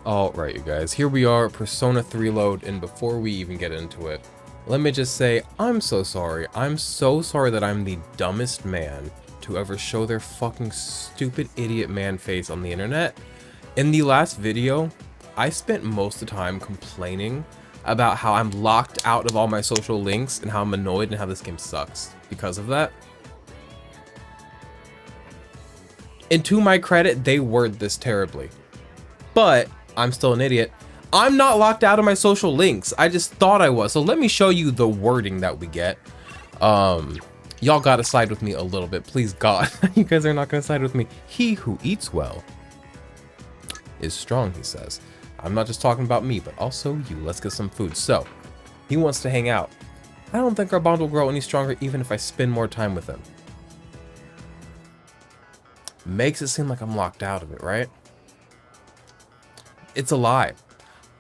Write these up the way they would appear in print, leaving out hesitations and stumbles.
Alright, you guys, here we are, Persona 3 load, and before we even get into it, let me just say, I'm so sorry. I'm so sorry that I'm the dumbest man to ever show their fucking stupid idiot man face on the internet. In the last video, I spent most of the time complaining about how I'm locked out of all my social links and how I'm annoyed and how this game sucks because of that. And to my credit, they word this terribly. But I'm still an idiot. I'm not locked out of my social links. I just thought I was. So let me show you the wording that we get. Y'all gotta side with me a little bit, please God. You guys are not gonna side with me. He who eats well is strong, he says. I'm not just talking about me, but also you. Let's get some food. So, he wants to hang out. I don't think our bond will grow any stronger even if I spend more time with him. Makes it seem like I'm locked out of it, right? It's a lie.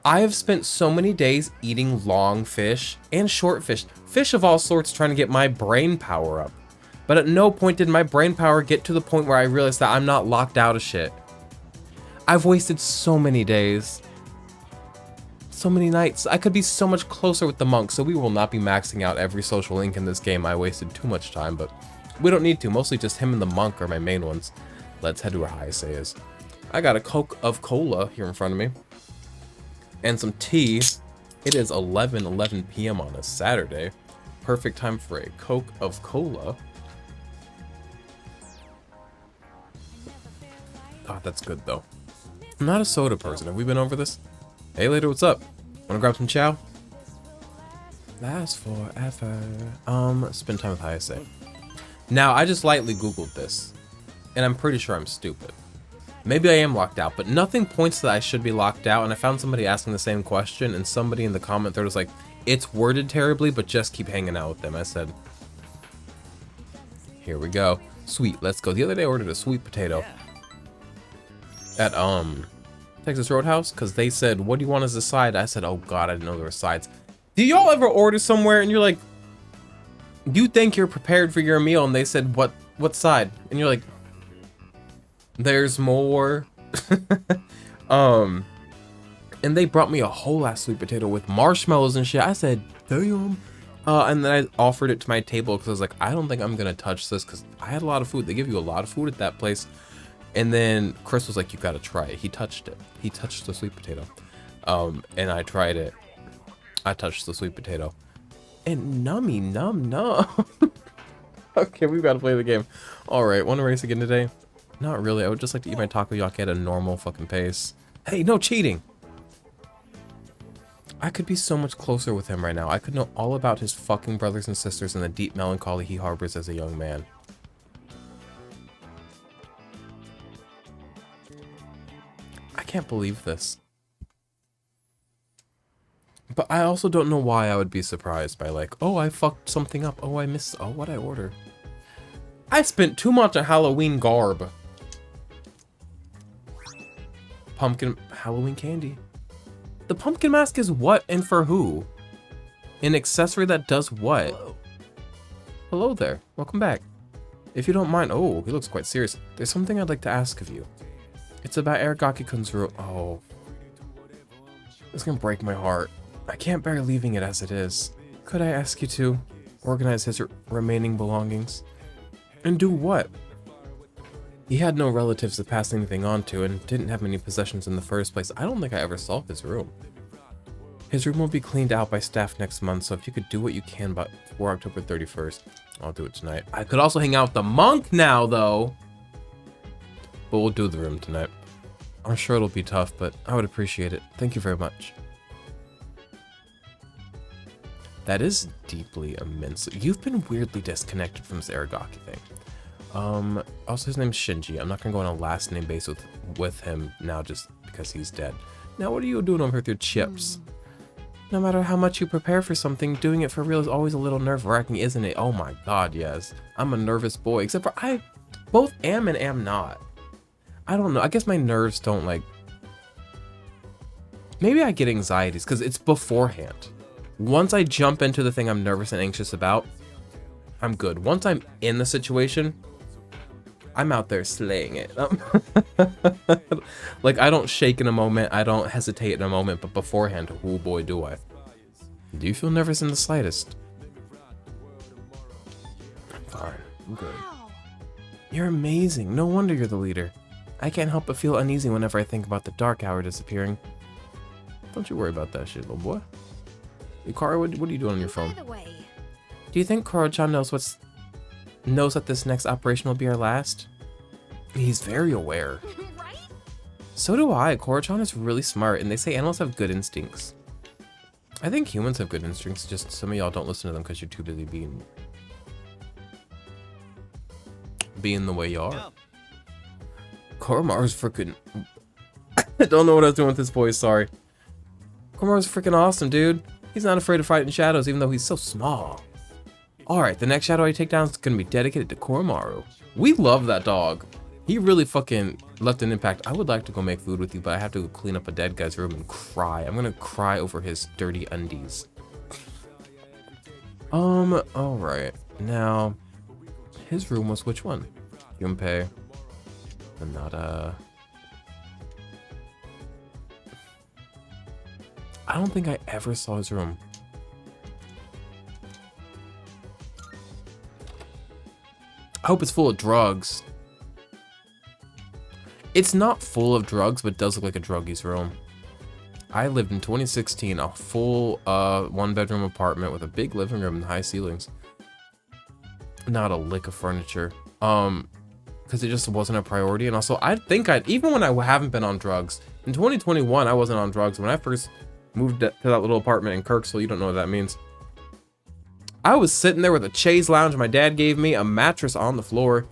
I have spent so many days eating long fish and short fish, fish of all sorts, trying to get my brain power up. But at no point did my brain power get to the point where I realized that I'm not locked out of shit. I've wasted so many days, so many nights. I could be so much closer with the monk, so we will not be maxing out every social link in this game. I wasted too much time, but we don't need to. Mostly just him and the monk are my main ones. Let's head to where Hayase is. I got a Coke of Cola here in front of me. And some tea. It is 11 p.m. on a Saturday. Perfect time for a Coke of Cola. God, that's good though. I'm not a soda person. Have we been over this? Hey later, what's up? Wanna grab some chow? Last forever. Spend time with Hayase. Now, I just lightly Googled this. And I'm pretty sure I'm stupid. Maybe I am locked out, but nothing points that I should be locked out, and I found somebody asking the same question, and somebody in the comment thread was like, it's worded terribly, but just keep hanging out with them. I said, here we go. Sweet, let's go. The other day I ordered a sweet potato at Texas Roadhouse, because they said, what do you want as a side? I said, oh god, I didn't know there were sides. Do y'all ever order somewhere and you're like, you think you're prepared for your meal, and they said, what side? And you're like, there's more. And they brought me a whole ass sweet potato with marshmallows and shit. I said, damn. And then I offered it to my table because I was like, I don't think I'm gonna touch this because I had a lot of food. They give you a lot of food at that place. And then Chris was like, you gotta try it. He touched it. He touched the sweet potato. And I tried it. I touched the sweet potato. And nummy num num. Okay, we've got to play the game. Alright, wanna race again today? Not really. I would just like to eat my takoyaki at a normal fucking pace. Hey, no cheating! I could be so much closer with him right now. I could know all about his fucking brothers and sisters and the deep melancholy he harbors as a young man. I can't believe this. But I also don't know why I would be surprised by like, oh, I fucked something up. Oh, I missed. Oh, what'd I order? I spent too much on Halloween garb. Pumpkin Halloween candy. The pumpkin mask is what and for who? An accessory that does what? Hello there. Welcome back. If you don't mind, oh, he looks quite serious. There's something I'd like to ask of you. It's about Aragaki-kun's room. Oh. It's gonna break my heart. I can't bear leaving it as it is. Could I ask you to organize his remaining belongings? And do what? He had no relatives to pass anything on to and didn't have many possessions in the first place. I don't think I ever saw his room. His room will be cleaned out by staff next month, so if you could do what you can by before October 31st, I'll do it tonight. I could also hang out with the monk now, though. But we'll do the room tonight. I'm sure it'll be tough, but I would appreciate it. Thank you very much. That is deeply immense. You've been weirdly disconnected from this Aragaki thing. Also his name's Shinji. I'm not gonna go on a last name basis with him now just because he's dead. Now what are you doing over with your chips? No matter how much you prepare for something, doing it for real is always a little nerve-wracking, isn't it? Oh my god, yes. I'm a nervous boy, except for I both am and am not. I don't know, I guess my nerves don't like... Maybe I get anxieties because it's beforehand. Once I jump into the thing I'm nervous and anxious about, I'm good. Once I'm in the situation, I'm out there slaying it. Like, I don't shake in a moment, I don't hesitate in a moment, but beforehand, oh boy, do I. Do you feel nervous in the slightest? I'm fine. I'm good. You're amazing. No wonder you're the leader. I can't help but feel uneasy whenever I think about the dark hour disappearing. Don't you worry about that shit, little boy. Ikari, what are you doing on your phone? Do you think Koro-chan knows that this next operation will be our last? He's very aware. Right? So do I. Koro-chan is really smart, and they say animals have good instincts. I think humans have good instincts, just some of y'all don't listen to them because you're too busy being the way you are. Koromaru's freaking... I don't know what I was doing with this voice, sorry. Koromaru's freaking awesome, dude. He's not afraid to fight in shadows, even though he's so small. Alright, the next shadow I take down is going to be dedicated to Koromaru. We love that dog. He really fucking left an impact. I would like to go make food with you, but I have to go clean up a dead guy's room and cry. I'm going to cry over his dirty undies. Alright. Now, his room was which one? Junpei. Hinata. I don't think I ever saw his room. I hope it's full of drugs. It's not full of drugs, but it does look like a druggie's room. I lived in 2016, a full one-bedroom apartment with a big living room and high ceilings. Not a lick of furniture. Because it just wasn't a priority. And also, I think even when I haven't been on drugs, in 2021, I wasn't on drugs. When I first moved to that little apartment in Kirksville, you don't know what that means. I was sitting there with a chaise lounge my dad gave me, a mattress on the floor,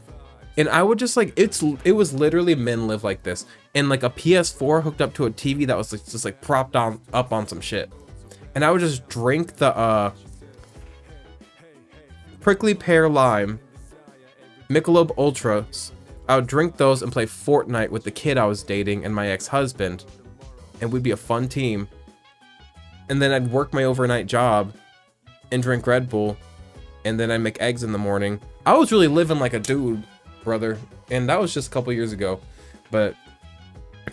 and I would just like, it was literally men live like this, and like a PS4 hooked up to a TV that was like, just like propped up on some shit, and I would just drink the prickly pear lime Michelob Ultras. I would drink those and play Fortnite with the kid I was dating and my ex-husband, and we'd be a fun team. And then I'd work my overnight job and drink Red Bull, and then I'd make eggs in the morning. I was really living like a dude, brother, and that was just a couple years ago. But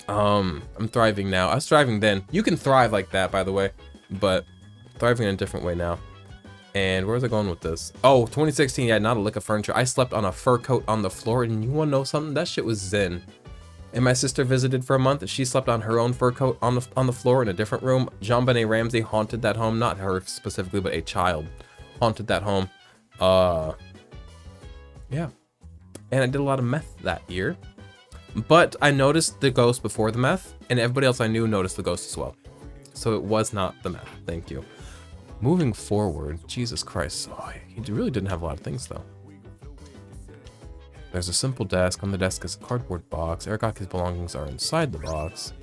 I'm thriving now. I was thriving then. You can thrive like that, by the way, but thriving in a different way now. And where was I going with this? Oh, 2016, yeah, not a lick of furniture. I slept on a fur coat on the floor, and you wanna know something? That shit was zen. And my sister visited for a month, and she slept on her own fur coat on the floor in a different room. JonBenet Ramsey haunted that home. Not her specifically, but a child haunted that home. Yeah. And I did a lot of meth that year. But I noticed the ghost before the meth, and everybody else I knew noticed the ghost as well. So it was not the meth. Thank you. Moving forward, Jesus Christ. Oh, he really didn't have a lot of things, though. There's a simple desk. On the desk is a cardboard box. Arigaki's belongings are inside the box.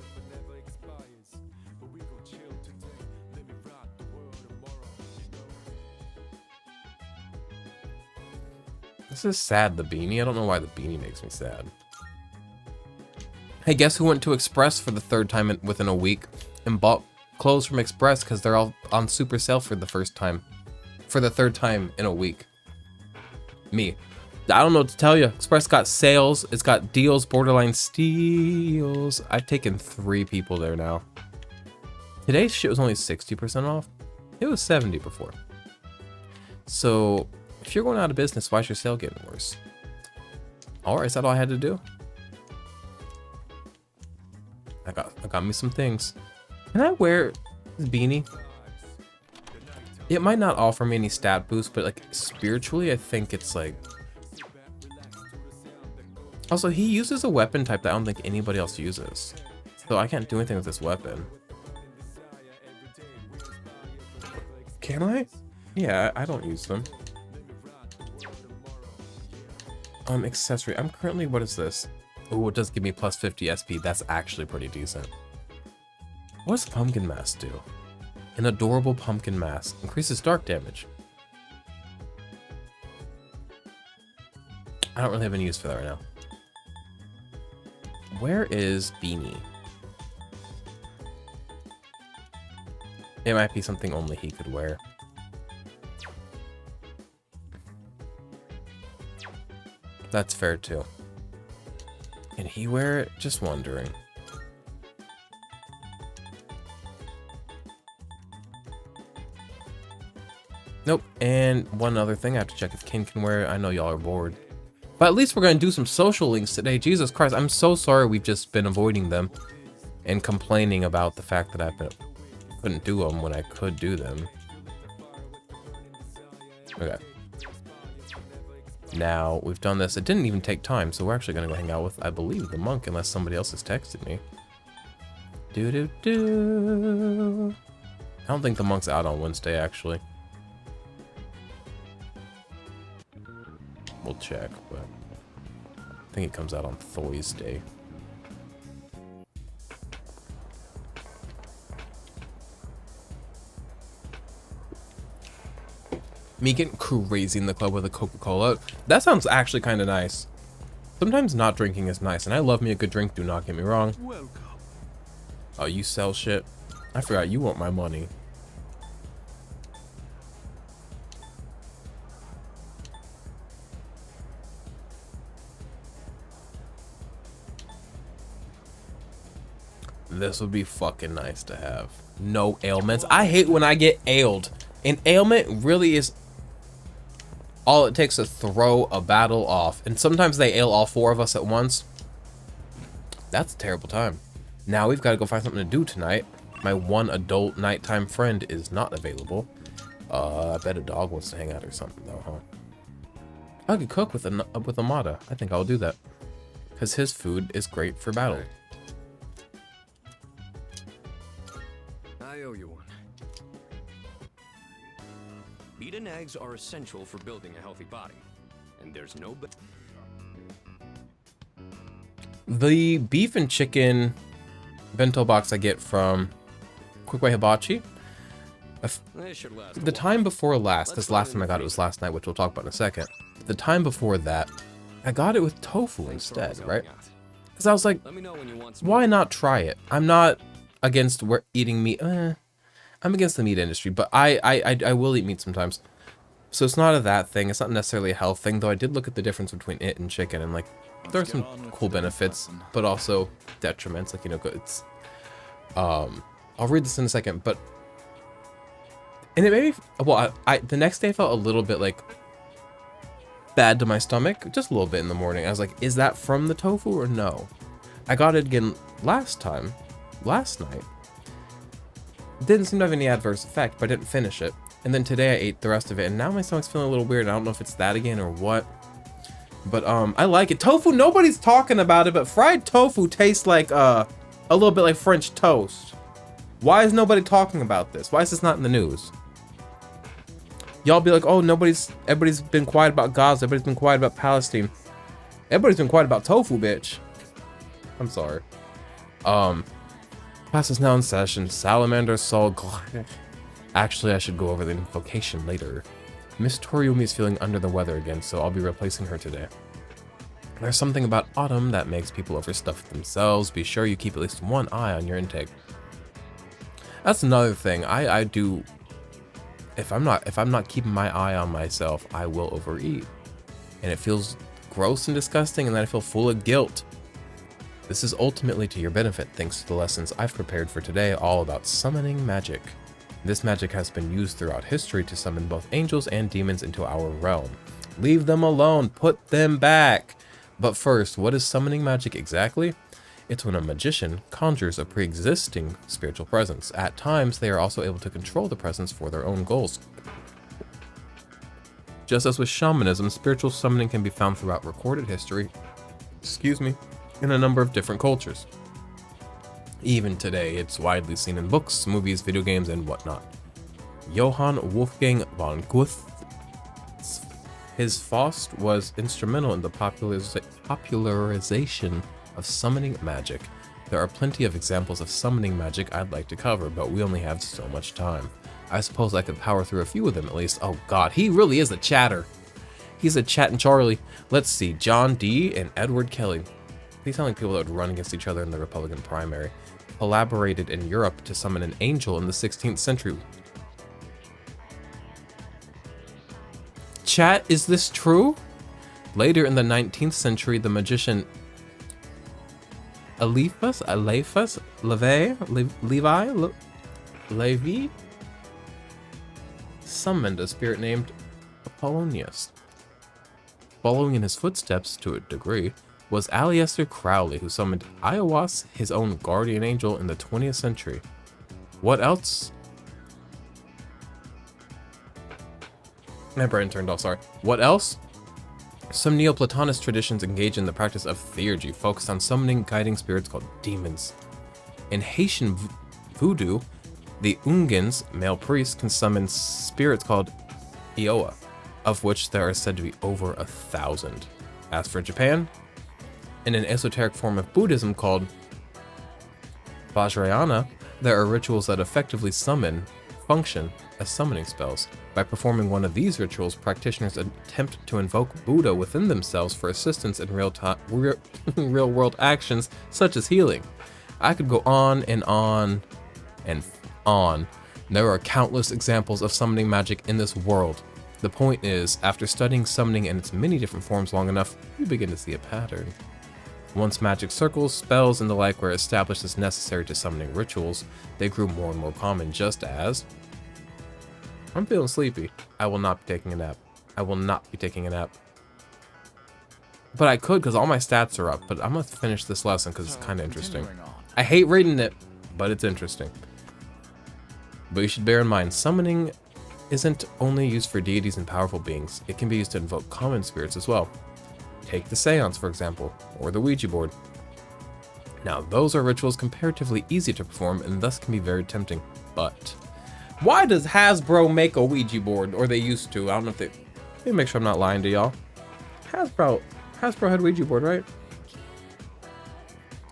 This is sad, the beanie. I don't know why the beanie makes me sad. Hey, guess who went to Express for the third time within a week and bought clothes from Express because they're all on super sale for the first time. For the third time in a week. Me. I don't know what to tell you. Express got sales. It's got deals, borderline steals. I've taken 3 people there now. Today's shit was only 60% off. It was 70 before. So if you're going out of business, why is your sale getting worse? Alright, is that all I had to do? I got me some things. Can I wear this beanie? It might not offer me any stat boost, but like spiritually, I think it's like... Also, he uses a weapon type that I don't think anybody else uses. So I can't do anything with this weapon. Can I? Yeah, I don't use them. Accessory. I'm currently, what is this? Oh, it does give me plus 50 SP. That's actually pretty decent. What does pumpkin mask do? An adorable pumpkin mask. Increases dark damage. I don't really have any use for that right now. Where is Beanie? It might be something only he could wear. That's fair too. Can he wear it? Just wondering. Nope. And one other thing, I have to check if Kin can wear it. I know y'all are bored. But at least we're going to do some social links today. Jesus Christ, I'm so sorry we've just been avoiding them and complaining about the fact that couldn't do them when I could do them. Okay. Now, we've done this. It didn't even take time, so we're actually going to go hang out with, I believe, the monk, unless somebody else has texted me. Do-do-do. I don't think the monk's out on Wednesday, actually. We'll check, but I think it comes out on Thursday. Me getting crazy in the club with a Coca-Cola. That sounds actually kind of nice. Sometimes not drinking is nice, and I love me a good drink, do not get me wrong. Welcome. Oh, you sell shit? I forgot you want my money. This would be fucking nice to have. No ailments. I hate when I get ailed. An ailment really is all it takes to throw a battle off. And sometimes they ail all four of us at once. That's a terrible time. Now we've got to go find something to do tonight. My one adult nighttime friend is not available. I bet a dog wants to hang out or something though, huh? I could cook with Amada. I think I'll do that. Because his food is great for battle. I owe you one. Meat and eggs are essential for building a healthy body, and there's no The beef and chicken bento box I get from Quick Way Hibachi. The time before last, because last time I got it was last night, which we'll talk about in a second. The time before that, I got it with tofu instead, right? Because I was like, why not try it? I'm not against eating meat. I'm against the meat industry, but I will eat meat sometimes. So it's not a that thing. It's not necessarily a health thing, though I did look at the difference between it and chicken, and like, there are some cool benefits, but also detriments. Like, you know, it's, I'll read this in a second, but, and it made me, well, the next day I felt a little bit like bad to my stomach, just a little bit in the morning. I was like, is that from the tofu or no? I got it again last night. It didn't seem to have any adverse effect, but I didn't finish it. And then today I ate the rest of it, and now my stomach's feeling a little weird. I don't know if it's that again or what. But I like it. Tofu, nobody's talking about it, but fried tofu tastes like a little bit like French toast. Why is nobody talking about this? Why is this not in the news? Y'all be like, oh, everybody's been quiet about Gaza, everybody's been quiet about Palestine. Everybody's been quiet about tofu, bitch. I'm sorry. Class is now in session. Salamander Soul. Actually, I should go over the invocation later. Miss Toriumi is feeling under the weather again, so I'll be replacing her today. There's something about autumn that makes people overstuff themselves. Be sure you keep at least one eye on your intake. That's another thing. I do. If I'm not keeping my eye on myself, I will overeat, and it feels gross and disgusting, and then I feel full of guilt. This is ultimately to your benefit, thanks to the lessons I've prepared for today, all about summoning magic. This magic has been used throughout history to summon both angels and demons into our realm. Leave them alone, put them back. But first, what is summoning magic exactly? It's when a magician conjures a pre-existing spiritual presence. At times, they are also able to control the presence for their own goals. Just as with shamanism, spiritual summoning can be found throughout recorded history, in a number of different cultures. Even today, it's widely seen in books, movies, video games, and whatnot. Johann Wolfgang von Goethe, his Faust was instrumental in the popularization of summoning magic. There are plenty of examples of summoning magic I'd like to cover, but we only have so much time. I suppose I could power through a few of them at least. Oh god, he really is a chatter. He's a chatting Charlie. Let's see, John Dee and Edward Kelly. These sound like people that would run against each other in the Republican primary. Collaborated in Europe to summon an angel in the 16th century. Chat, is this true? Later in the 19th century, the magician Alephus, Levi, summoned a spirit named Apollonius. Following in his footsteps, to a degree, was Aleister Crowley, who summoned Iowas, his own guardian angel, in the 20th century. What else? My brain turned off, sorry. What else? Some Neoplatonist traditions engage in the practice of theurgy, focused on summoning guiding spirits called demons. In Haitian voodoo, the Ungans, male priests, can summon spirits called Iowa, of which there are said to be over 1,000. As for Japan, in an esoteric form of Buddhism called Vajrayana, there are rituals that effectively function as summoning spells. By performing one of these rituals, practitioners attempt to invoke Buddha within themselves for assistance in real-world actions such as healing. I could go on and on and on. There are countless examples of summoning magic in this world. The point is, after studying summoning in its many different forms long enough, you begin to see a pattern. Once magic circles, spells, and the like were established as necessary to summoning rituals, they grew more and more common, just as... I'm feeling sleepy. I will not be taking a nap. I will not be taking a nap. But I could, because all my stats are up, but I'm going to finish this lesson because it's kind of interesting. I hate reading it, but it's interesting. But you should bear in mind, summoning isn't only used for deities and powerful beings. It can be used to invoke common spirits as well. Take the seance, for example, or the Ouija board. Now, those are rituals comparatively easy to perform and thus can be very tempting. But why does Hasbro make a Ouija board? Or they used to. I don't know if they... Let me make sure I'm not lying to y'all. Hasbro had Ouija board, right?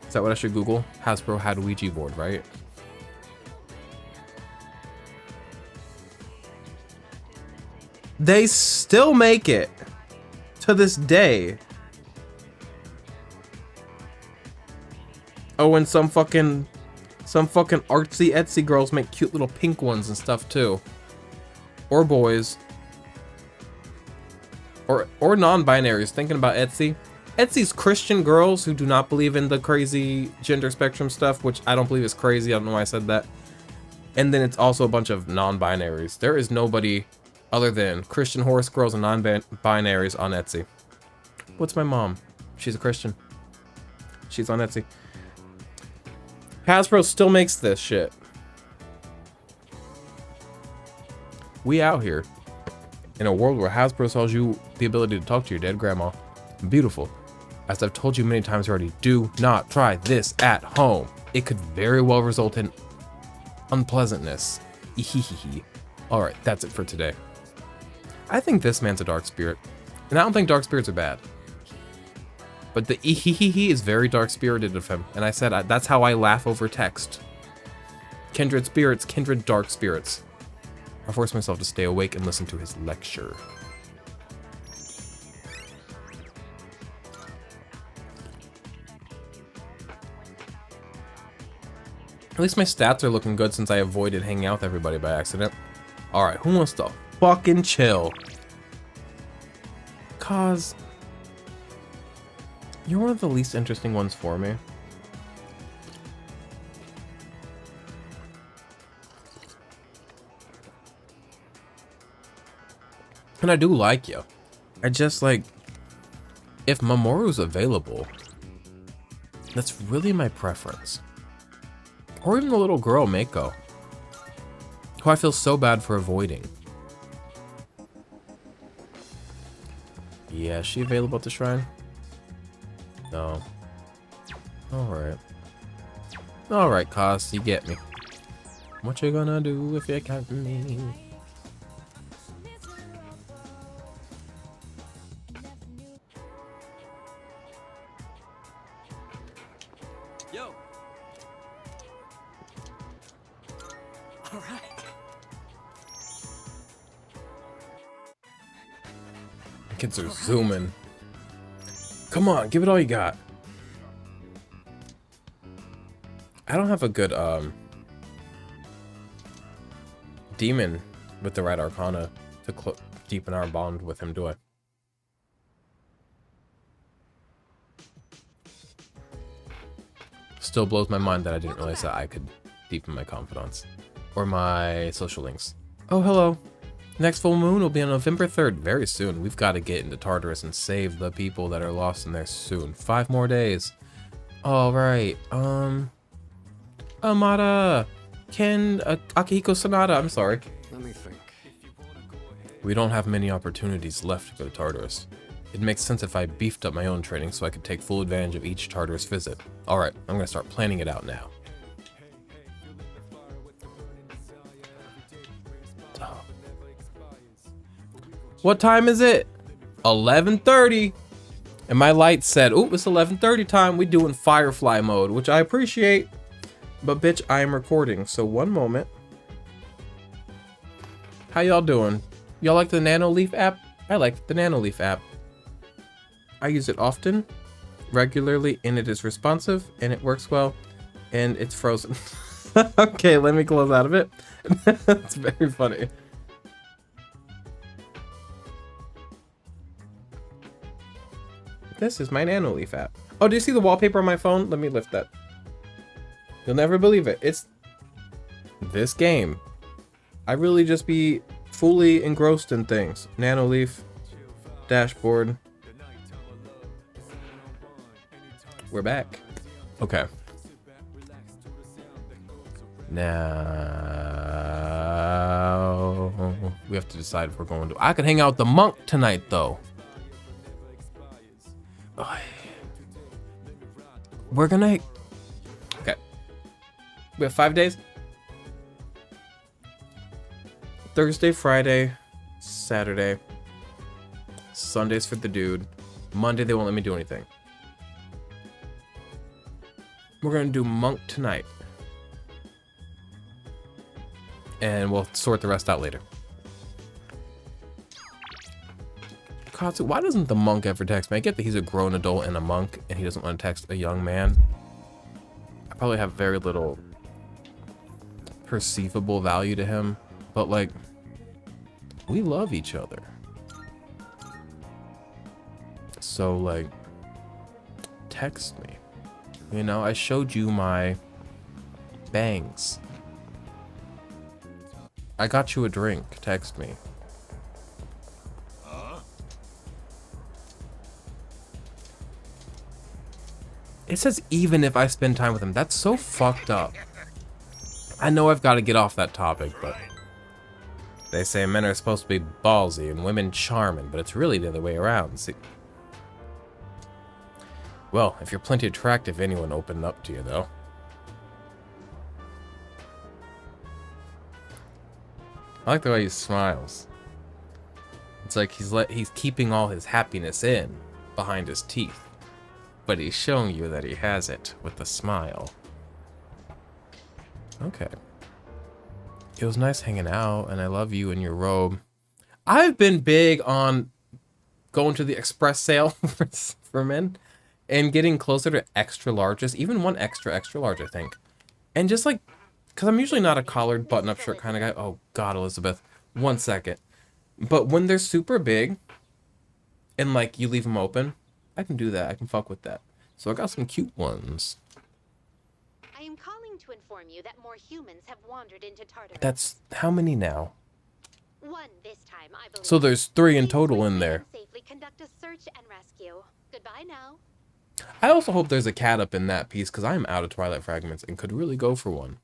Is that what I should Google? Hasbro had Ouija board, right? They still make it to this day. Oh, and some fucking artsy Etsy girls make cute little pink ones and stuff too. Or boys. Or non-binaries. Thinking about Etsy. Etsy's Christian girls who do not believe in the crazy gender spectrum stuff, which I don't believe is crazy. I don't know why I said that. And then it's also a bunch of non-binaries. There is nobody other than Christian horse girls and non-binaries on Etsy. What's my mom? She's a Christian. She's on Etsy. Hasbro still makes this shit. We out here in a world where Hasbro sells you the ability to talk to your dead grandma. Beautiful. As I've told you many times already, do not try this at home. It could very well result in unpleasantness. Alright, that's it for today. I think this man's a dark spirit. And I don't think dark spirits are bad. But the is very dark spirited of him. And I said that's how I laugh over text. Kindred spirits, kindred dark spirits. I force myself to stay awake and listen to his lecture. At least my stats are looking good since I avoided hanging out with everybody by accident. Alright, who wants to fucking chill? Cause you're one of the least interesting ones for me. And I do like you. I just like, if Mamoru's available, that's really my preference. Or even the little girl, Mako, who I feel so bad for avoiding. Yeah, is she available at the shrine? No. Alright. Alright, Cos, you get me. What you gonna do if you got me? Yo. All right. Kids are zooming. Come on, give it all you got. I don't have a good demon with the right arcana to deepen our bond with him, do I? Still blows my mind that I didn't realize that I could deepen my confidence. Or my social links. Oh, hello. Next full moon will be on November 3rd. Very soon. We've got to get into Tartarus and save the people that are lost in there soon. 5 more days. Alright. Amada. Ken Akihiko Sanada. I'm sorry. Let me think. We don't have many opportunities left to go to Tartarus. It makes sense if I beefed up my own training so I could take full advantage of each Tartarus visit. Alright, I'm gonna start planning it out now. Oh. What time is it? 11:30. And my light said, "Ooh, it's 11:30 time. We doing Firefly mode," which I appreciate. But bitch, I am recording, so one moment. How y'all doing? Y'all like the Nanoleaf app? I like the Nanoleaf app. I use it often, regularly, and it is responsive, and it works well, and it's frozen. Okay, let me close out of it. That's very funny. This is my Nanoleaf app. Oh, do you see the wallpaper on my phone? Let me lift that. You'll never believe it. It's this game. I really just be fully engrossed in things. Nanoleaf, dashboard. We're back. Okay. Now we have to decide if we're going to. I could hang out with the monk tonight, though. We're gonna. Okay. We have 5 days. Thursday, Friday, Saturday. Sundays for the dude. Monday they won't let me do anything. We're gonna do monk tonight. And we'll sort the rest out later. Katsu, why doesn't the monk ever text me? I get that he's a grown adult and a monk, and he doesn't want to text a young man. I probably have very little perceivable value to him, but like, we love each other. So like, text me. You know, I showed you my bangs. I got you a drink. Text me. It says even if I spend time with him. That's so fucked up. I know I've got to get off that topic, but they say men are supposed to be ballsy and women charming, but it's really the other way around. See? Well, if you're plenty attractive, anyone open up to you, though. I like the way he smiles. It's like he's keeping all his happiness in behind his teeth, but he's showing you that he has it with a smile. Okay. It was nice hanging out, and I love you in your robe. I've been big on going to the express sale for men and getting closer to extra larges, even one extra large, I think. And just like, because I'm usually not a collared button-up shirt kind of guy. Oh, God, Elizabeth. 1 second. But when they're super big and, like, you leave them open, I can do that. I can fuck with that. So I got some cute ones. I am calling to inform you that more humans have wandered into Tartarus. That's how many now? One this time, I believe. So there's 3 in total in there. Safely conduct a search and rescue. Goodbye now. I also hope there's a cat up in that piece, because I'm out of Twilight Fragments and could really go for one.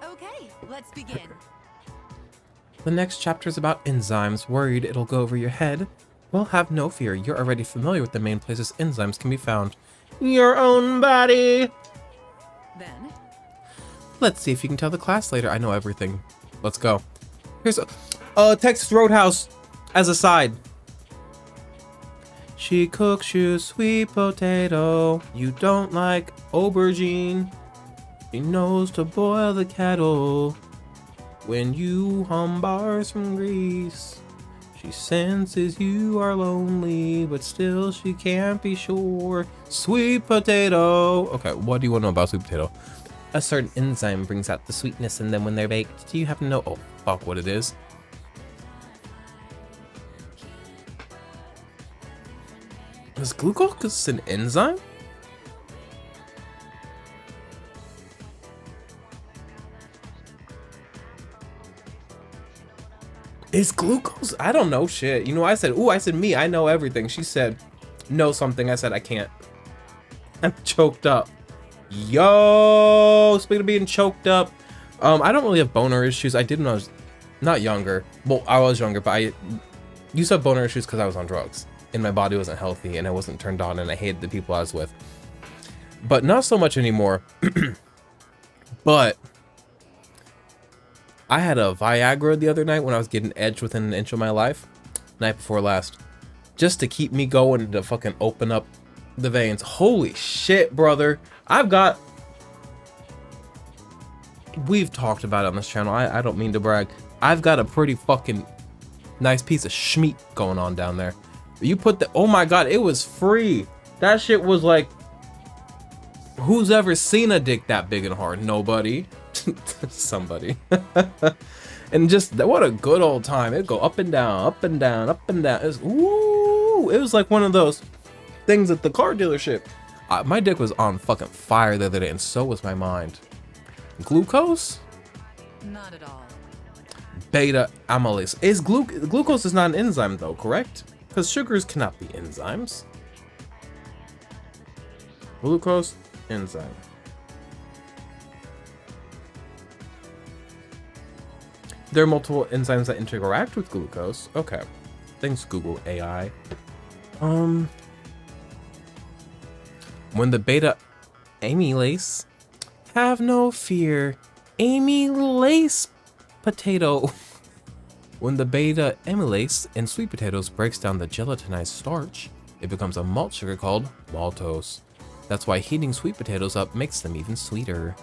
Okay, let's begin. The next chapter is about enzymes. Worried it'll go over your head? Well, have no fear. You're already familiar with the main places enzymes can be found. Your own body! Then, Let's see if you can tell the class later. I know everything. Let's go. Here's a Texas Roadhouse as a side. She cooks you sweet potato. You don't like aubergine. She knows to boil the kettle. When you hum bars from Greece, she senses you are lonely, but still she can't be sure. Sweet potato. Okay, what do you want to know about sweet potato? A certain enzyme brings out the sweetness in them when they're baked. Do you happen to know? Oh, fuck, what it is? Is glucose an enzyme? Is glucose? I don't know shit. You know, I said, ooh, I said me, I know everything. She said, know something. I said, I can't. I'm choked up. Yo, speaking of being choked up, I don't really have boner issues. I did when I was not younger. Well, I was younger, but I used to have boner issues because I was on drugs and my body wasn't healthy and I wasn't turned on and I hated the people I was with. But not so much anymore. But I had a Viagra the other night when I was getting edged within an inch of my life, night before last, just to keep me going to fucking open up the veins. Holy shit, brother. We've talked about it on this channel. I don't mean to brag. I've got a pretty fucking nice piece of schmeat going on down there. You put the, oh my God, it was free. That shit was like, who's ever seen a dick that big and hard? Nobody. Somebody. And just, what a good old time. It'd go up and down, up and down, up and down. It was, ooh, it was like one of those things at the car dealership. My dick was on fucking fire the other day, and so was my mind. Glucose? Not at all. Beta amylase. Is glucose is not an enzyme though, correct? Because sugars cannot be enzymes. Glucose, enzyme. There are multiple enzymes that interact with glucose. Okay. Thanks, Google AI. When the beta amylase, have no fear, amylase potato. When the beta amylase in sweet potatoes breaks down the gelatinized starch, it becomes a malt sugar called maltose. That's why heating sweet potatoes up makes them even sweeter.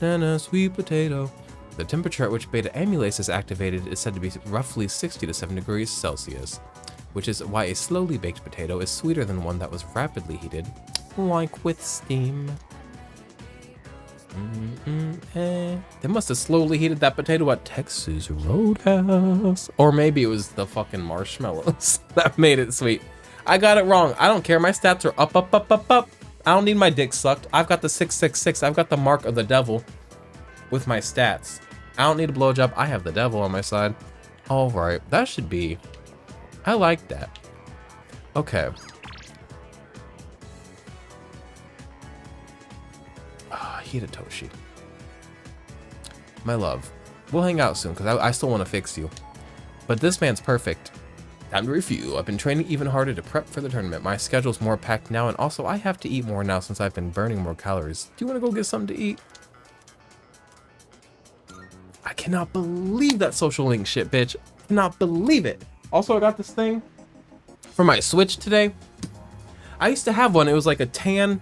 Than a sweet potato. The temperature at which beta amylase is activated is said to be roughly 60 to 7 degrees Celsius, which is why a slowly baked potato is sweeter than one that was rapidly heated, like with steam. They must have slowly heated that potato at Texas Roadhouse. Or maybe it was the fucking marshmallows that made it sweet. I got it wrong. I don't care. My stats are up, up, up, up, up. I don't need my dick sucked. I've got the 666. I've got the mark of the devil with my stats. I don't need a blowjob. I have the devil on my side. All right. That should be... I like that. Okay. Hidetoshi. My love. We'll hang out soon because I still want to fix you. But this man's perfect. Time to review. I've been training even harder to prep for the tournament. My schedule's more packed now, and also I have to eat more now since I've been burning more calories. Do you want to go get something to eat? I cannot believe that social link shit, bitch. I cannot believe it. Also, I got this thing for my Switch today. I used to have one. It was like a tan...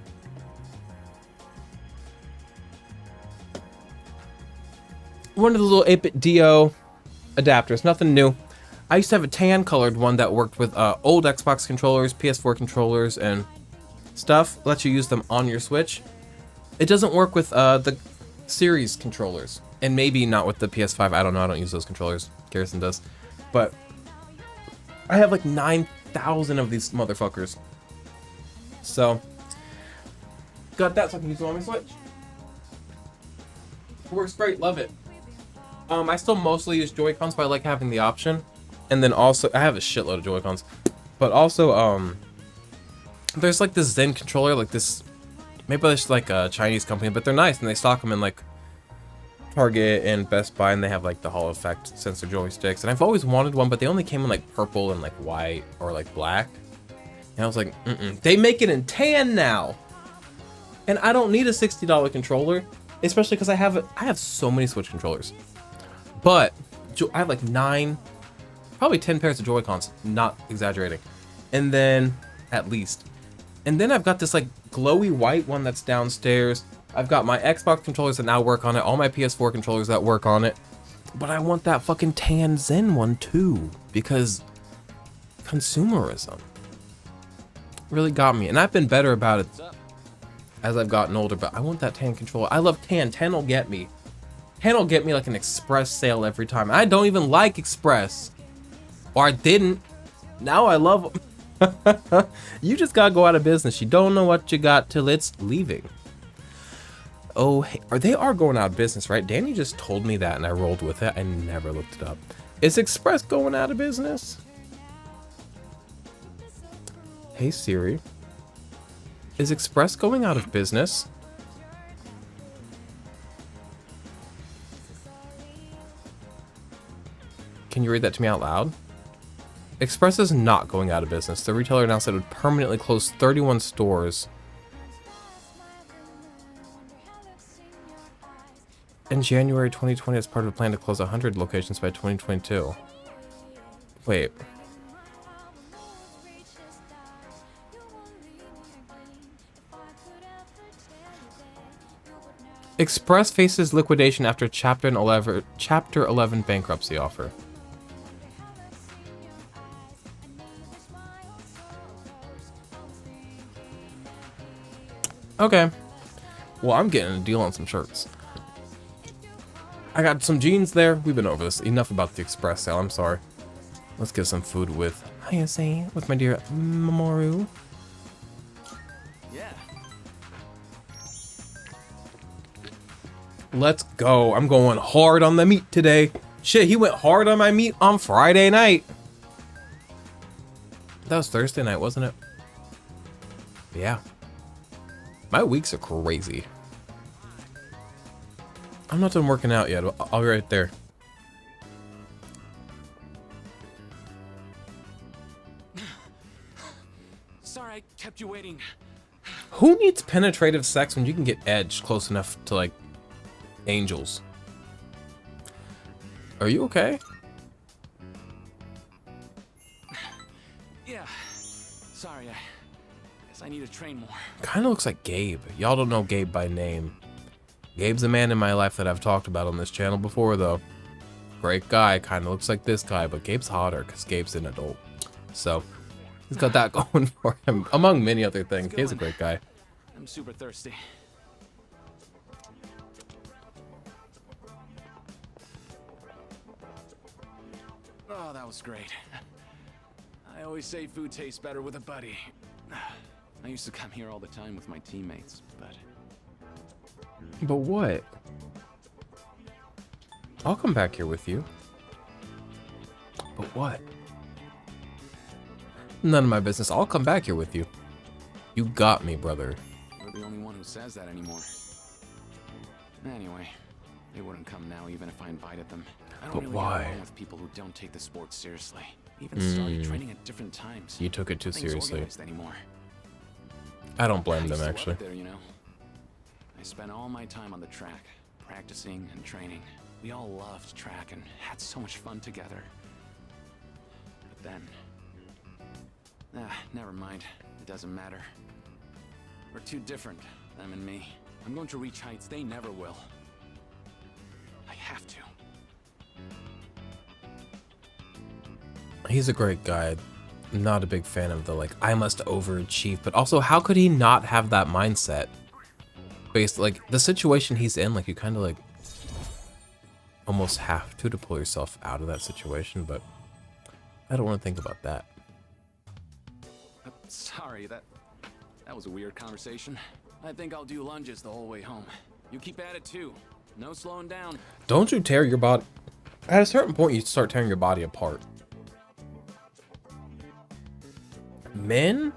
one of the little 8-bit DO adapters, nothing new. I used to have a tan colored one that worked with old Xbox controllers, PS4 controllers, and stuff. Lets you use them on your Switch. It doesn't work with the series controllers, and maybe not with the PS5. I don't know. I don't use those controllers. Garrison does, but I have like 9,000 of these motherfuckers. So got that so I can use them on my Switch. It works great. Love it. I still mostly use Joy-Cons, but I like having the option. And then also, I have a shitload of Joy-Cons. But also, there's like this Zen controller, like this, maybe it's like a Chinese company, but they're nice, and they stock them in like Target and Best Buy, and they have like the Hall Effect sensor joysticks. And I've always wanted one, but they only came in like purple and like white or like black. And I was like, They make it in tan now. And I don't need a $60 controller, especially because I have so many Switch controllers. But I have like probably 10 pairs of Joy-Cons, not exaggerating. And then, at least. And then I've got this like glowy white one that's downstairs. I've got my Xbox controllers that now work on it, all my PS4 controllers that work on it. But I want that fucking tan Zen one too, because consumerism really got me. And I've been better about it as I've gotten older, but I want that tan controller. I love tan. Tan will get me. Tan will get me like an Express sale every time. I don't even like Express. Or I didn't. Now I love them. You just gotta go out of business. You don't know what you got till it's leaving. Oh, hey, they are going out of business, right? Danny just told me that and I rolled with it. I never looked it up. Is Express going out of business? Hey Siri. Is Express going out of business? Can you read that to me out loud? Express is not going out of business. The retailer announced it would permanently close 31 stores in January 2020 as part of a plan to close 100 locations by 2022. Wait. Express faces liquidation after Chapter 11 bankruptcy offer. Okay. Well, I'm getting a deal on some shirts. I got some jeans there. We've been over this. Enough about the Express sale. I'm sorry. Let's get some food with Hayase, with my dear Mamoru. Yeah. Let's go. I'm going hard on the meat today. Shit, he went hard on my meat on Friday night. That was Thursday night, wasn't it? Yeah. My weeks are crazy. I'm not done working out yet. I'll be right there. Sorry, I kept you waiting. Who needs penetrative sex when you can get edged close enough to, like, angels? Are you okay? Yeah. Sorry, I guess I need to train more. Kind of looks like Gabe. Y'all don't know Gabe by name. Gabe's a man in my life that I've talked about on this channel before, though. Great guy. Kind of looks like this guy, but Gabe's hotter because Gabe's an adult. So, he's got that going for him, among many other things. Gabe's a great guy. I'm super thirsty. Oh, that was great. I always say food tastes better with a buddy. I used to come here all the time with my teammates, but... But what? I'll come back here with you. But what? None of my business. I'll come back here with you. You got me, brother. You're the only one who says that anymore. Anyway, they wouldn't come now even if I invited them. I don't But really why? get along with people who don't take the sport seriously. Even started training at different times. You took it too Nothing's seriously. organized anymore. I don't blame I them, used to love actually. it there, you know. I spent all my time on the track, practicing and training. We all loved track and had so much fun together. But then... never mind. It doesn't matter. We're too different, them and me. I'm going to reach heights they never will. I have to. He's a great guy. I'm not a big fan of the, like, I must overachieve, but also, how could he not have that mindset? Based, like, the situation he's in, like, you kind of, like, almost have to pull yourself out of that situation, but I don't want to think about that. Sorry, that was a weird conversation. I think I'll do lunges the whole way home. You keep at it too. No slowing down. Don't you tear your body... At a certain point, you start tearing your body apart. Men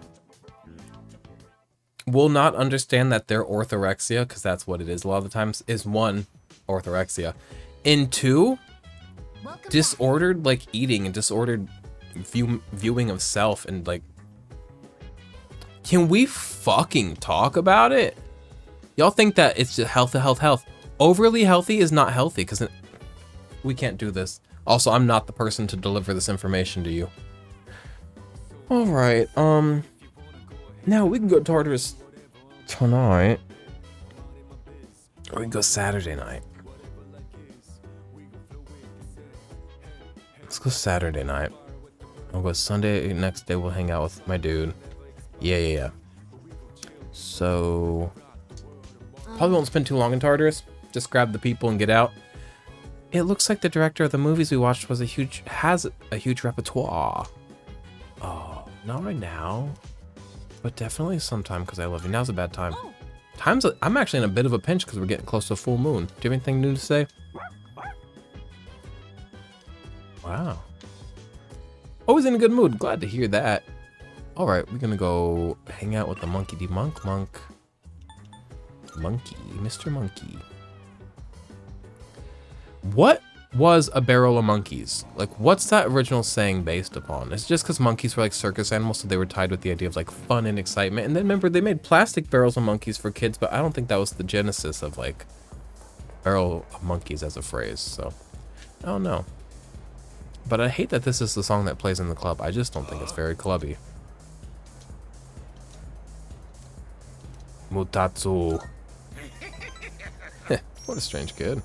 will not understand that their orthorexia, because that's what it is a lot of the times, is one, orthorexia, and two, disordered, like, eating and disordered viewing of self, and, like, can we fucking talk about it? Y'all think that it's just health. Overly healthy is not healthy, because we can't do this. Also, I'm not the person to deliver this information to you. Alright, now we can go to Tartarus tonight. Or we can go Saturday night. Let's go Saturday night. I'll go Sunday, next day we'll hang out with my dude. Yeah. So, probably won't spend too long in Tartarus. Just grab the people and get out. It looks like the director of the movies we watched has a huge repertoire. Oh, Not right now, but definitely sometime because I love you. Now's a bad time. Oh. I'm actually in a bit of a pinch because we're getting close to full moon. Do you have anything new to say? Wow. Always in a good mood. Glad to hear that. All right, we're gonna go hang out with the monkey D monk. Monkey, Mr. Monkey. What was a barrel of monkeys? Like, what's that original saying based upon? It's just because monkeys were like circus animals, so they were tied with the idea of like fun and excitement. And then remember, they made plastic barrels of monkeys for kids, but I don't think that was the genesis of like barrel of monkeys as a phrase. So, I don't know. But I hate that this is the song that plays in the club. I just don't think it's very clubby. Mutatsu. What a strange kid.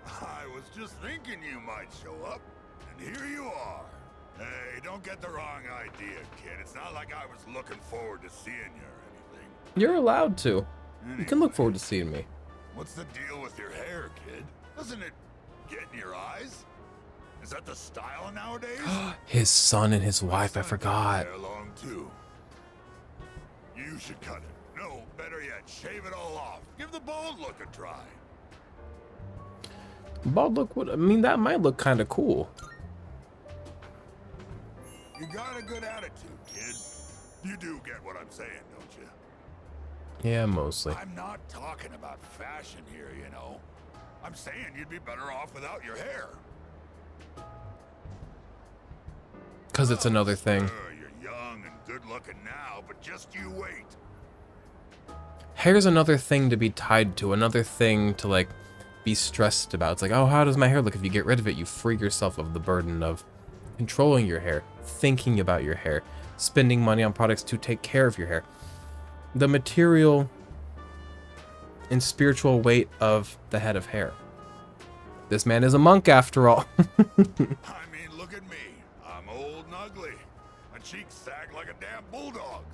I was just thinking you might show up, and here you are. Hey, don't get the wrong idea, kid. It's not like I was looking forward to seeing you or anything. You're allowed to. You can look forward to seeing me. What's the deal with your hair, kid? Doesn't it get in your eyes? Is that the style nowadays? His son and his wife, I My son forgot. cuts hair long too. You should cut it. No, better yet, shave it all off. Give the bald look a try. Bald look would, I mean, that might look kind of cool. You got a good attitude, kid. You do get what I'm saying, don't you? Yeah, mostly. I'm not talking about fashion here, you know. I'm saying you'd be better off without your hair. Because it's another thing. Sure, you're young and good looking now, but just you wait. Hair's another thing to be tied to, another thing to like be stressed about. It's like, oh, how does my hair look? If you get rid of it, you free yourself of the burden of controlling your hair, thinking about your hair, spending money on products to take care of your hair. The material and spiritual weight of the head of hair. This man is a monk after all. I mean, look at me. I'm old and ugly. My cheeks sag like a damn bulldog's.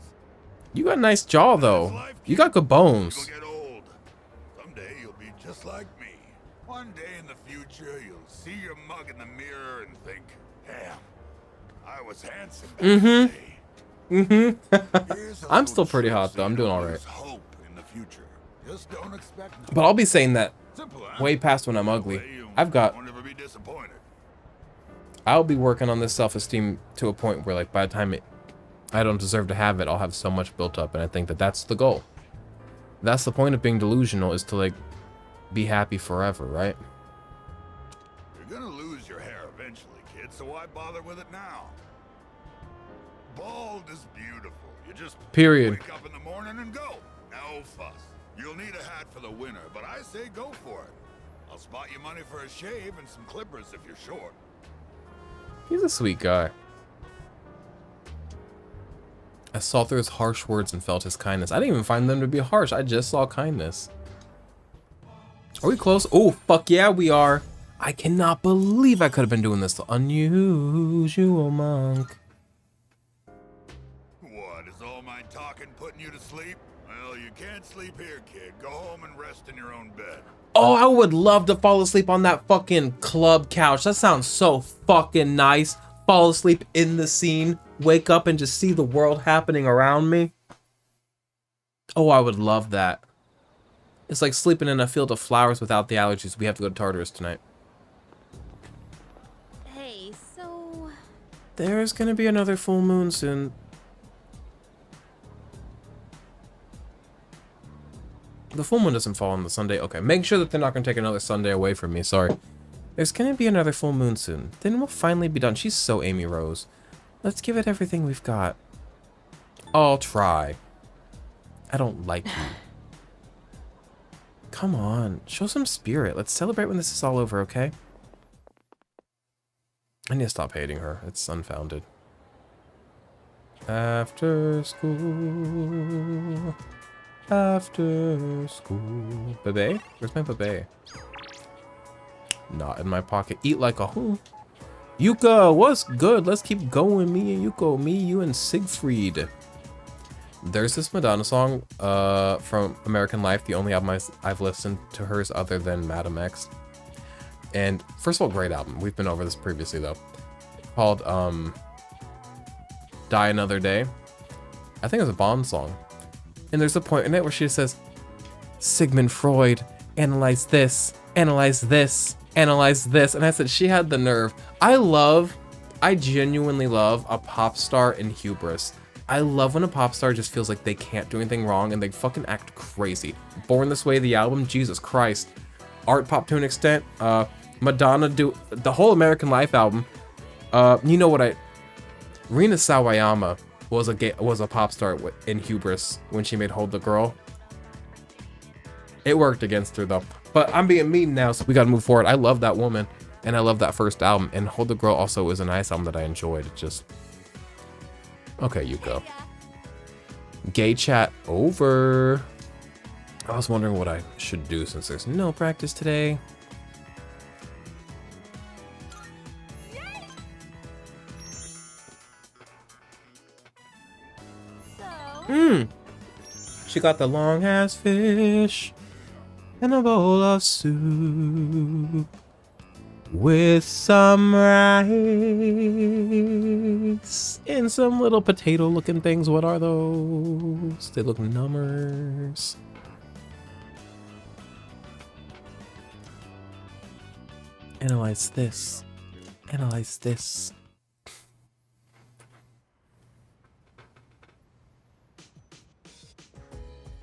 You got a nice jaw though. You got good bones. You'll get old. Someday you'll be just like me. One day in the future, you'll see your mug in the mirror and think, damn, I was handsome back in the day. Here's a I'm little still pretty trick hot so though. I'm you doing don't all right. lose hope in the future. Just don't expect nothing. But I'll be saying that Simple, huh? way past when I'm ugly. That way you I've got, won't ever be disappointed. I'll be working on this self-esteem to a point where like by the time I don't deserve to have it, I'll have so much built up, and I think that that's the goal. That's the point of being delusional, is to like be happy forever, right? You're gonna lose your hair eventually, kid, so why bother with it now? Bald is beautiful. You just Period. wake up in the morning and go. No fuss. You'll need a hat for the winter, but I say go for it. I'll spot you money for a shave and some clippers if you're short. He's a sweet guy. I saw through his harsh words and felt his kindness. I didn't even find them to be harsh. I just saw kindness. Are we close? Oh, fuck yeah, we are. I cannot believe I could have been doing this. The unusual monk. What, is all my talking putting you to sleep? Well, you can't sleep here, kid. Go home and rest in your own bed. Oh, I would love to fall asleep on that fucking club couch. That sounds so fucking nice. Fall asleep in the scene. Wake up and just see the world happening around me. Oh, I would love that. It's like sleeping in a field of flowers without the allergies. We have to go to Tartarus tonight. Hey, so... There's gonna be another full moon soon. The full moon doesn't fall on the Sunday. Okay, make sure that they're not gonna take another Sunday away from me. Sorry. There's gonna be another full moon soon. Then we'll finally be done. She's so Amy Rose. Let's give it everything we've got. I'll try. I don't like you. Come on, show some spirit. Let's celebrate when this is all over, okay? I need to stop hating her. It's unfounded. After school. After school. Bebe? Where's my bebe? Not in my pocket. Eat like a who? Yuka, what's good? Let's keep going. Me and Yuko. Me, you, and Siegfried. There's this Madonna song from American Life, the only album I've listened to hers other than Madam X. And first of all, great album. We've been over this previously though. Called Die Another Day. I think it's a Bond song. And there's a point in it where she says, Sigmund Freud, analyze this, analyze this, analyze this. And I said, she had the nerve. I genuinely love a pop star in hubris. I love when a pop star just feels like they can't do anything wrong and they fucking act crazy. Born This Way, the album, Jesus Christ. Art pop to an extent. Madonna the whole American Life album. You know what Rina Sawayama was a pop star in hubris when she made Hold the Girl. It worked against her though. But I'm being mean now, so we gotta move forward. I love that woman, and I love that first album. And Hold the Girl also was a nice album that I enjoyed. It just... Okay, you go. Gay chat over. I was wondering what I should do since there's no practice today. She got the long ass fish and a bowl of soup with some rice and some little potato looking things. What are those? They look numbers. Analyze this. Analyze this.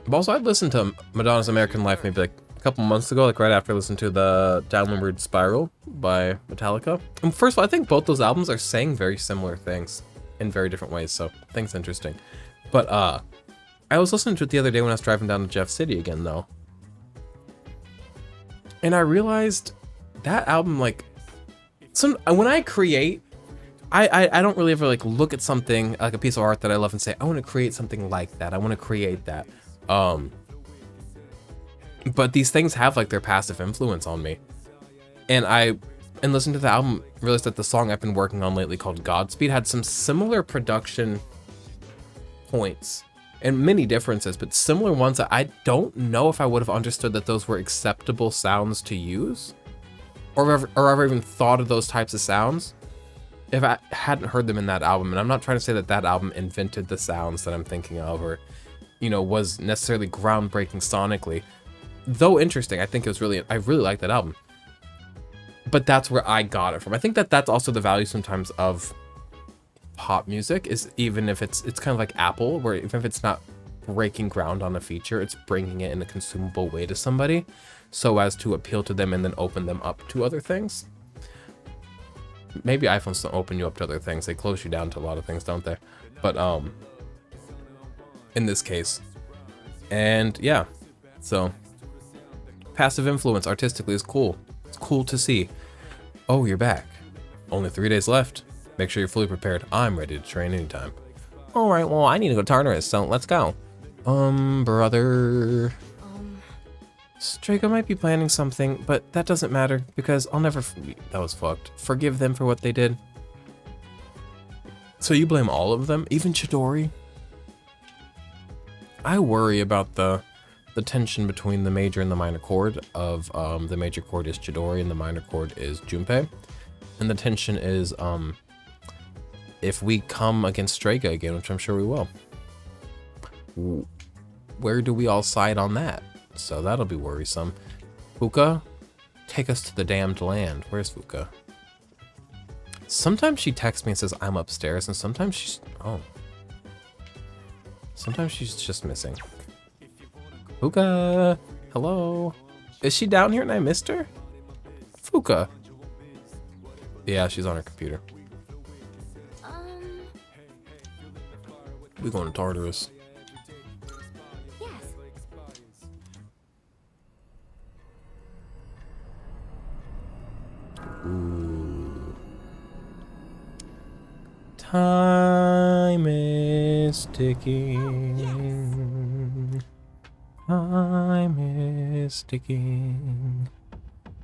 But also, I'd listened to Madonna's American Life maybe like a couple months ago, like right after I listened to the Downward Spiral by Metallica. And first of all, I think both those albums are saying very similar things in very different ways, so I think it's interesting. But I was listening to it the other day when I was driving down to Jeff City again, though. And I realized that album, like, when I create, I don't really ever like look at something like a piece of art that I love and say, I want to create something like that. I want to create that. But these things have like their passive influence on me. And listening to the album, realized that the song I've been working on lately called Godspeed had some similar production points and many differences, but similar ones that I don't know if I would have understood that those were acceptable sounds to use, or ever even thought of those types of sounds if I hadn't heard them in that album. And I'm not trying to say that that album invented the sounds that I'm thinking of, or, you know, was necessarily groundbreaking sonically. Though interesting, I think it was I really like that album. But that's where I got it from. I think that that's also the value sometimes of pop music, is even if it's kind of like Apple, where even if it's not breaking ground on a feature, it's bringing it in a consumable way to somebody so as to appeal to them and then open them up to other things. Maybe iPhones don't open you up to other things. They close you down to a lot of things, don't they? But in this case. And yeah, so passive influence artistically is cool. It's cool to see. Oh, you're back. Only 3 days left. Make sure you're fully prepared. I'm ready to train anytime. All right, well, I need to go Tartarus, so let's go. Brother. Strago might be planning something, but that doesn't matter because I'll never... That was fucked. Forgive them for what they did. So you blame all of them? Even Chidori? I worry about the tension between the major and the minor chord of the major chord is Chidori and the minor chord is Junpei. And the tension is if we come against Strago again, which I'm sure we will. Where do we all side on that? So that'll be worrisome. Fuka, take us to the damned land. Where's Fuka? Sometimes she texts me and says I'm upstairs, and sometimes she's... Oh. Sometimes she's just missing. Fuka! Hello? Is she down here and I missed her? Fuka! Yeah, she's on her computer. We going to Tartarus. Ooh. Time is ticking. Time is ticking.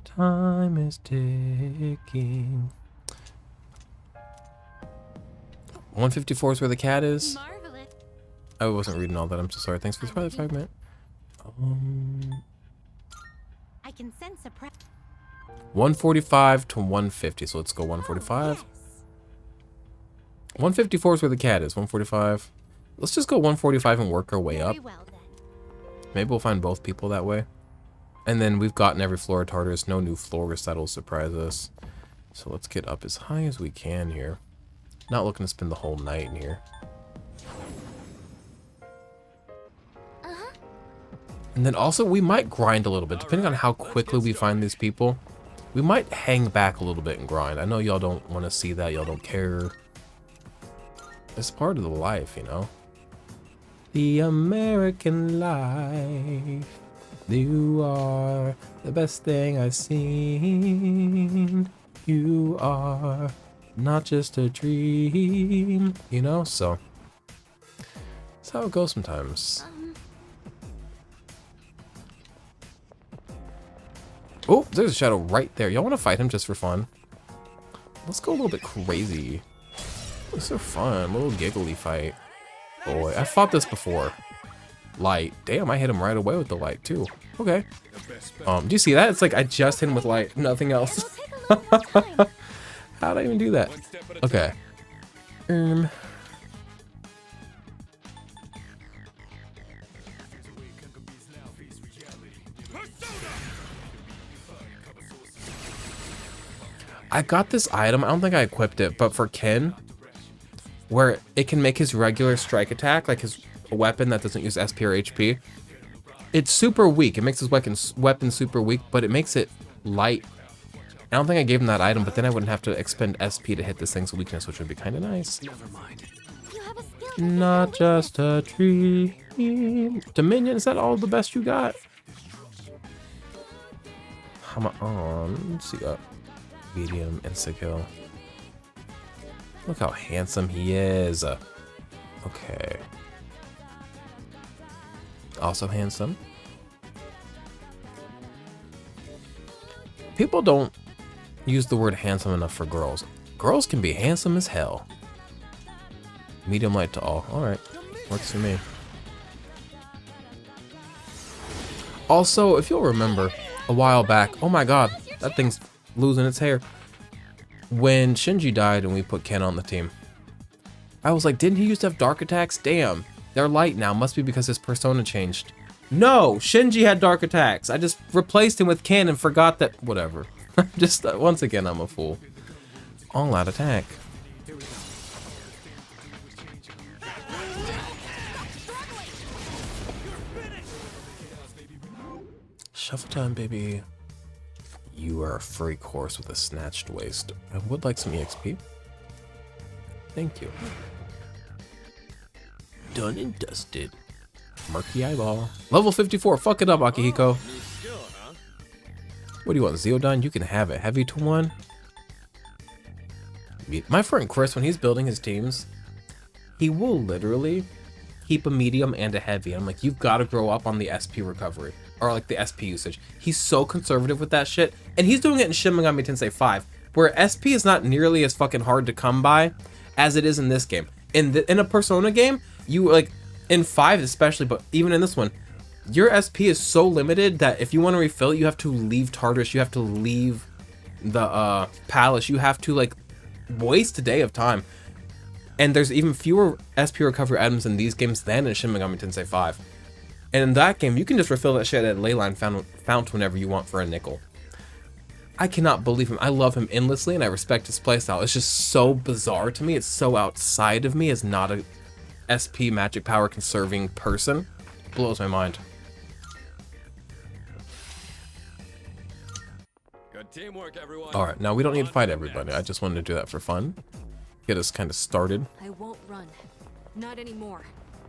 Time is ticking. 154 is where the cat is. Marvelous. I wasn't reading all that. I'm so sorry. Thanks for the probably 5 minutes. I can sense a 145 to 150. So let's go 145. 154 is where the cat is. 145. Let's just go 145 and work our way up. Very well then. Maybe we'll find both people that way. And then we've gotten every floor of Tartarus. No new floors that'll surprise us. So let's get up as high as we can here. Not looking to spend the whole night in here. And then also we might grind a little bit, depending on how quickly we find these people. We might hang back a little bit and grind. I know y'all don't want to see that. Y'all don't care. It's part of the life, you know. The American life. You are the best thing I've seen. You are not just a dream, you know? So that's how it goes sometimes. Oh, there's a shadow right there. Y'all want to fight him just for fun? Let's go a little bit crazy. It's so fun. A little giggly fight. Boy, I fought this before. Light. Damn, I hit him right away with the light too. Okay. Do you see that? It's like I just hit him with light, nothing else. How'd I even do that? Okay. I got this item. I don't think I equipped it, but for Ken, where it can make his regular strike attack, like his weapon that doesn't use SP or HP, it's super weak. It makes his weapon super weak, but it makes it light. I don't think I gave him that item, but then I wouldn't have to expend SP to hit this thing's weakness, which would be kind of nice. Never mind. Not just a dream. Dominion, is that all the best you got? Come on. Let's see. Medium, insta-kill. Look how handsome he is. Okay. Also handsome. People don't use the word handsome enough for girls. Girls can be handsome as hell. Medium light to all. Alright. Works for me. Also, if you'll remember, a while back, oh my god, that thing's losing its hair. When Shinji died and we put Ken on the team, I was like, didn't he used to have dark attacks? Damn, they're light now. Must be because his persona changed. No, Shinji had dark attacks. I just replaced him with Ken and forgot that. Whatever. Just once again, I'm a fool. All out attack. Shuffle time, baby. You are a freak horse with a snatched waist. I would like some EXP. Thank you. Done and dusted. Murky eyeball. Level 54. Fuck it up, Akihiko. What do you want, Zeodon? You can have it. Heavy to one. My friend Chris, when he's building his teams, he will literally keep a medium and a heavy. I'm like, you've got to grow up on the SP recovery. Or like the SP usage. He's so conservative with that shit. And he's doing it in Shin Megami Tensei 5, where SP is not nearly as fucking hard to come by as it is in this game. In a Persona game, you like, in 5 especially, but even in this one, your SP is so limited that if you want to refill it, you have to leave Tartarus, you have to leave the palace, you have to like waste a day of time. And there's even fewer SP recovery items in these games than in Shin Megami Tensei 5. And in that game, you can just refill that shit at Leyline Fount whenever you want for a nickel. I cannot believe him. I love him endlessly, and I respect his playstyle. It's just so bizarre to me. It's so outside of me as not a SP magic power conserving person. Blows my mind. Good teamwork, everyone. All right, now we don't need to fight everybody. I just wanted to do that for fun. Get us kind of started. I won't run. Not anymore.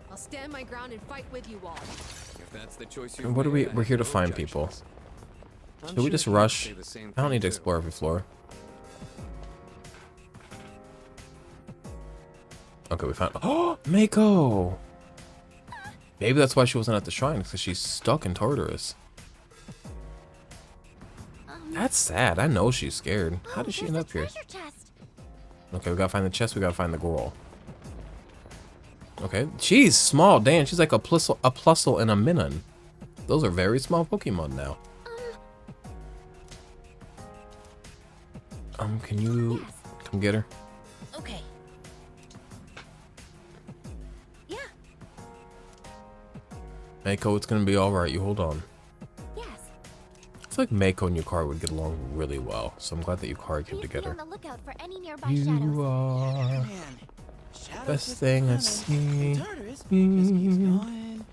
I'll stand my ground and fight with you all. If that's the choice you And what are we? We're here to find people. Should we just rush? I don't need to explore every floor. Okay, we found. Oh, Mako! Maybe that's why she wasn't at the shrine, because she's stuck in Tartarus. That's sad. I know she's scared. How did she end up here? Okay, we gotta find the chest. We gotta find the girl. Okay, she's small. Damn, she's like a Plusle and a Minun. Those are very small Pokemon now. Can you come get her? Okay. Mako, it's gonna be alright. You hold on. Yes. I feel like Mako and Yukari would get along really well, so I'm glad that Yukari came Please be together. on the lookout for any nearby You shadows. are Man, Shadow best took thing the I tunnel. see. Tartarus just keeps going,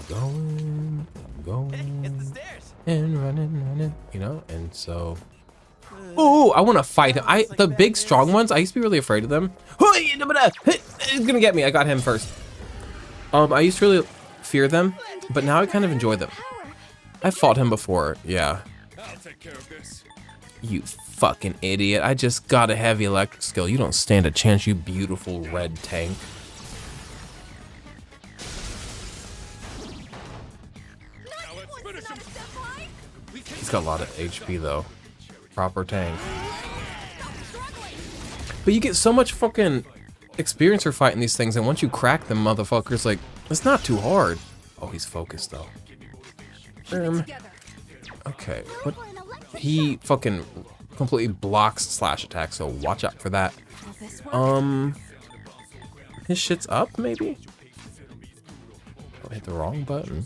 going. Going, Hey, it's the going, stairs. and running, you know. And so, oh, I want to fight him. The big strong ones. I used to be really afraid of them. He's gonna get me. I got him first. I used to really fear them, but now I kind of enjoy them. I fought him before. Yeah. I'll take care of this. You fucking idiot. I just got a heavy electric skill. You don't stand a chance, you beautiful red tank. Now let's finish him. He's got a lot of HP though. Proper tank. But you get so much fucking experience for fighting these things, and once you crack them motherfuckers, like, it's not too hard. Oh, he's focused though. Together. Okay, what? He fucking completely blocks slash attack, so watch out for that. His shit's up, maybe? Oh, I hit the wrong button.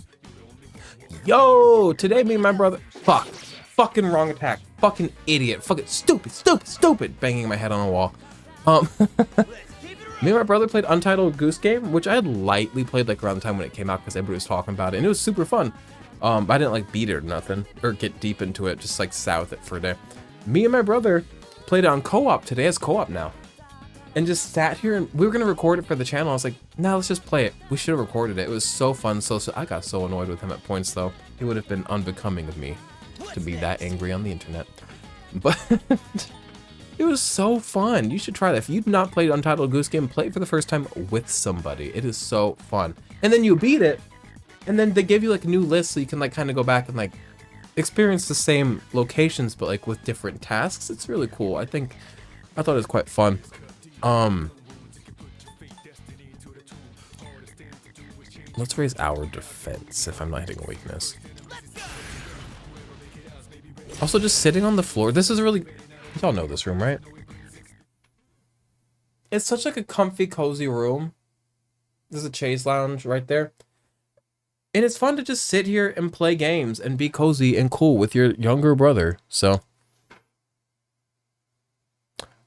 Yo, today me and my brother, fucking wrong attack, fucking idiot, fucking stupid, banging my head on a wall. Me and my brother played Untitled Goose Game, which I had lightly played like around the time when it came out because everybody was talking about it, and it was super fun. I didn't like beat it or nothing, or get deep into it, just like sat with it for a day. Me and my brother played it on co-op today as co-op now. And just sat here, and we were gonna record it for the channel. I was like, nah, let's just play it. We should have recorded it. It was so fun, so I got so annoyed with him at points though. It would have been unbecoming of me to be that angry on the internet. But it was so fun. You should try that. If you've not played Untitled Goose Game, play it for the first time with somebody. It is so fun. And then you beat it, and then they give you like a new list so you can like kind of go back and like experience the same locations but like with different tasks. It's really cool. I thought it was quite fun. Let's raise our defense if I'm not hitting a weakness. Also, just sitting on the floor. This is really, y'all know this room, right? It's such like a comfy, cozy room. There's a chaise lounge right there. And it's fun to just sit here and play games and be cozy and cool with your younger brother. So,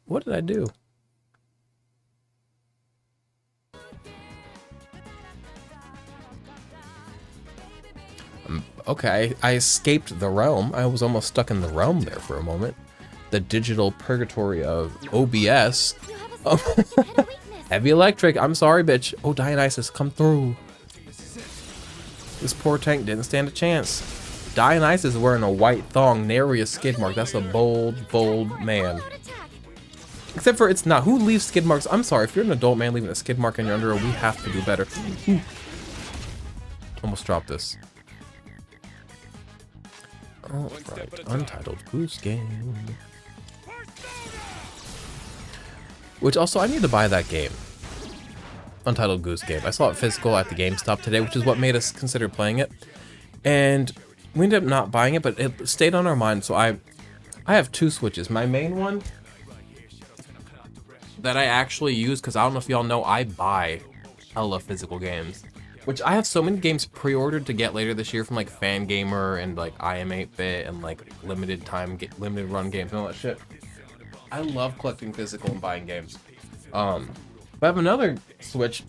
what did I do? Okay, I escaped the realm. I was almost stuck in the realm there for a moment. The digital purgatory of OBS. Heavy electric. I'm sorry, bitch. Oh, Dionysus, come through. This poor tank didn't stand a chance. Dionysus is wearing a white thong, nary a skid mark. That's a bold, bold man. Except for it's not. Who leaves skid marks? I'm sorry, if you're an adult man leaving a skid mark on your underwear, we have to do better. Ooh. Almost dropped this. Alright, Untitled Goose Game. Which also, I need to buy that game. Untitled Goose Game. I saw it physical at the GameStop today, which is what made us consider playing it. And we ended up not buying it, but it stayed on our mind. So I have two Switches. My main one that I actually use, because I don't know if y'all know, I buy hella physical games. Which I have so many games pre-ordered to get later this year from like Fangamer and like IM8bit and like limited run games and all that shit. I love collecting physical and buying games. But I have another Switch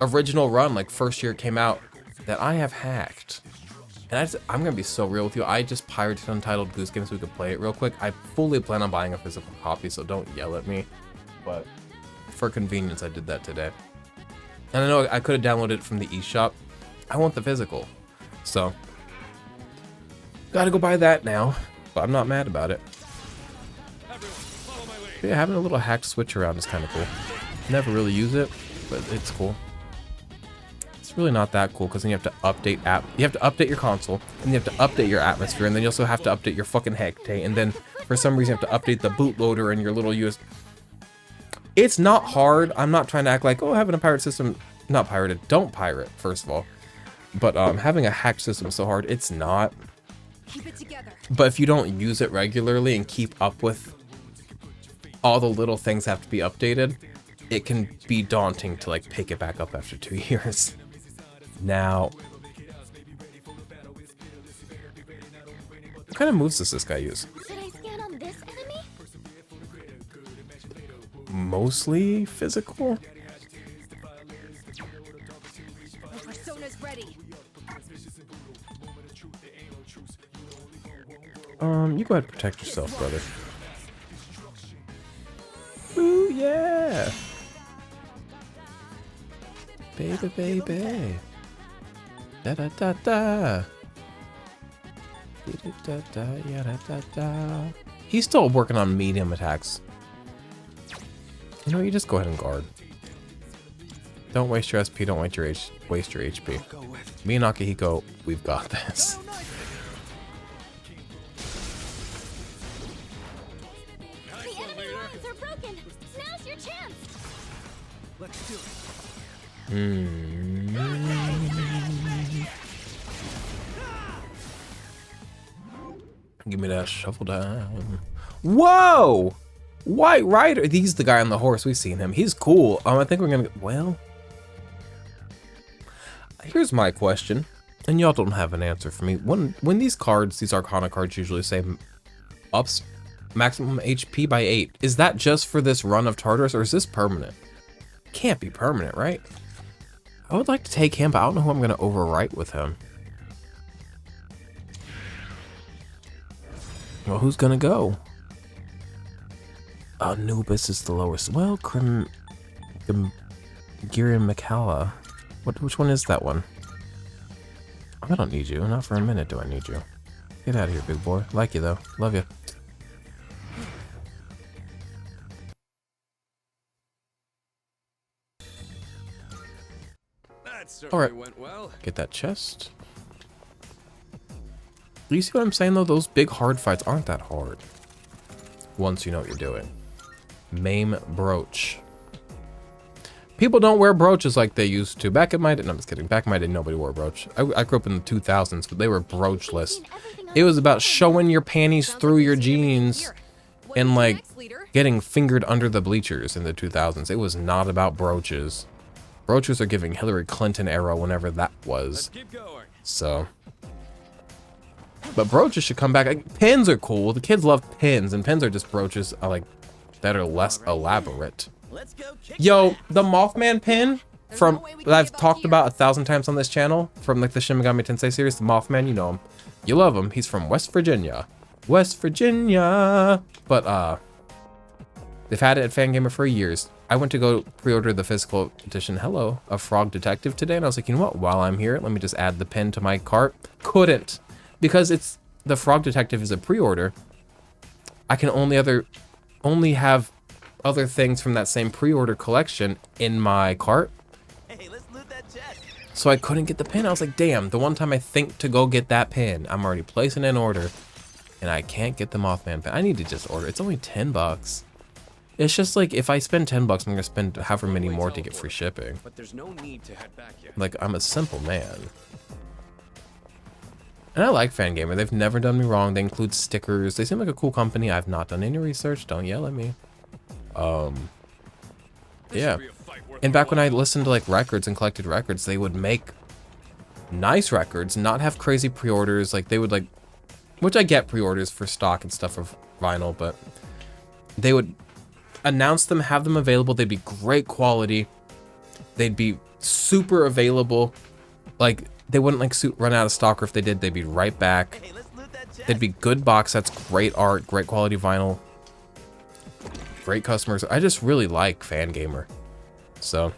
original run, like first year it came out, that I have hacked. And I'm gonna be so real with you. I just pirated Untitled Goose Game so we could play it real quick. I fully plan on buying a physical copy, so don't yell at me. But for convenience, I did that today. And I know I could have downloaded it from the eShop. I want the physical. So, gotta go buy that now. But I'm not mad about it. But yeah, having a little hacked Switch around is kind of cool. Never really use it, but it's cool. It's really not that cool because then you have to update You have to update your console, and you have to update your atmosphere, and then you also have to update your fucking Hectate, and then for some reason you have to update the bootloader and your little USB. It's not hard. I'm not trying to act like, oh, having a pirate system, not pirated. Don't pirate, first of all. But having a hacked system is so hard. It's not. Keep it together. But if you don't use it regularly and keep up with all the little things have to be updated, it can be daunting to like pick it back up after 2 years. Now, what kind of moves does this guy use? Should I scan on this enemy? Mostly physical? My persona's ready. You go ahead and protect yourself, brother. Ooh, yeah! Baby, baby. Da da da da. Da da da, yeah, da da da. He's still working on medium attacks. You know, you just go ahead and guard. Don't waste your SP, don't waste your HP. Me and Akihiko, we've got this. The enemy lines are broken. Now's your chance. Let's do it. Give me that shuffle down. Whoa! White Rider. He's the guy on the horse. We've seen him. He's cool. I think we're gonna. Well, here's my question, and y'all don't have an answer for me. When these cards, these Arcana cards, usually say ups maximum HP by 8. Is that just for this run of Tartarus, or is this permanent? Can't be permanent, right? I would like to take him, but I don't know who I'm gonna overwrite with him. Well, who's gonna go? Anubis is the lowest. Well, Girion Mikala. Which one is that one? I don't need you. Not for a minute do I need you. Get out of here, big boy. Like you, though. Love you. That certainly Alright. went well. Get that chest. You see what I'm saying, though? Those big hard fights aren't that hard. Once you know what you're doing. Maim brooch. People don't wear brooches like they used to. Back in my day, no, I'm just kidding. Back in my day, nobody wore a brooch. I grew up in the 2000s, but they were broochless. It was about showing your panties through your jeans and like getting fingered under the bleachers in the 2000s. It was not about brooches. Brooches are giving Hillary Clinton era whenever that was. Keep going. So, but brooches should come back. Like, pins are cool. The kids love pins, and pins are just brooches like that are less elaborate. Let's go kick Yo, the Mothman pin from that I've talked about 1,000 times on this channel from like the Shin Megami Tensei series. The Mothman, you know him, you love him. He's from West Virginia, West Virginia. But they've had it at Fangamer for years. I went to go pre-order the physical edition, hello, of Frog Detective today, and I was like, you know what? While I'm here, let me just add the pin to my cart. Couldn't, because it's the Frog Detective is a pre-order. I can only have other things from that same pre-order collection in my cart. Hey, let's loot that chest. So I couldn't get the pin. I was like, damn, the one time I think to go get that pin, I'm already placing an order and I can't get the Mothman pin. I need to just order. It's only $10. It's just like, if I spend $10, I'm gonna spend however many more to get free shipping. But there's no need to head back yet. Like, I'm a simple man. And I like Fangamer. They've never done me wrong. They include stickers. They seem like a cool company. I've not done any research. Don't yell at me. Yeah. And back when I listened to like records and collected records, they would make nice records, not have crazy pre-orders. Like they would like, which I get pre-orders for stock and stuff of vinyl, but they would announce them, have them available. They'd be great quality. They'd be super available. Like they wouldn't like run out of stock, or if they did, they'd be right back. Hey, let's loot that chest. They'd be good box sets, great art, great quality vinyl, great customers. I just really like Fangamer. So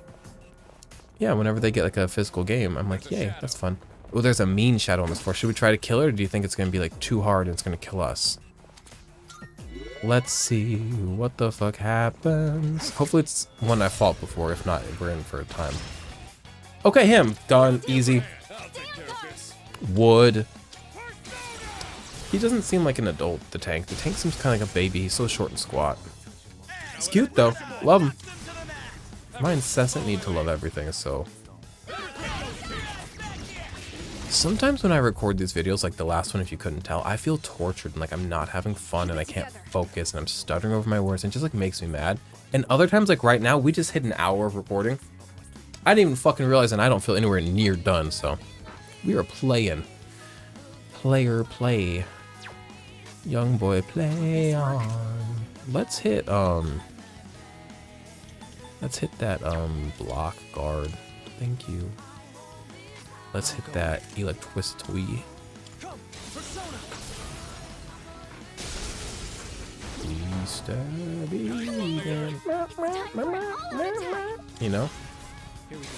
yeah, whenever they get like a physical game, I'm like, yay, that's fun. Oh, there's a mean shadow on this floor. Should we try to kill it, or do you think it's gonna be like too hard and it's gonna kill us? Let's see what the fuck happens. Hopefully it's one I fought before. If not, we're in for a time. Okay, him. Done. Easy. I'll take care of this. Wood. He doesn't seem like an adult, the tank. The tank seems kind of like a baby. He's so short and squat. He's cute though. Love him. My incessant need to love everything is so... Sometimes when I record these videos, like the last one, if you couldn't tell, I feel tortured and like I'm not having fun and I can't focus and I'm stuttering over my words and it just like makes me mad. And other times, like right now, we just hit an hour of recording. I didn't even fucking realize, and I don't feel anywhere near done, so we are playing. Player play. Young boy play on. Let's hit that block guard. Thank you. Let's hit that electricity. You know? Here we go.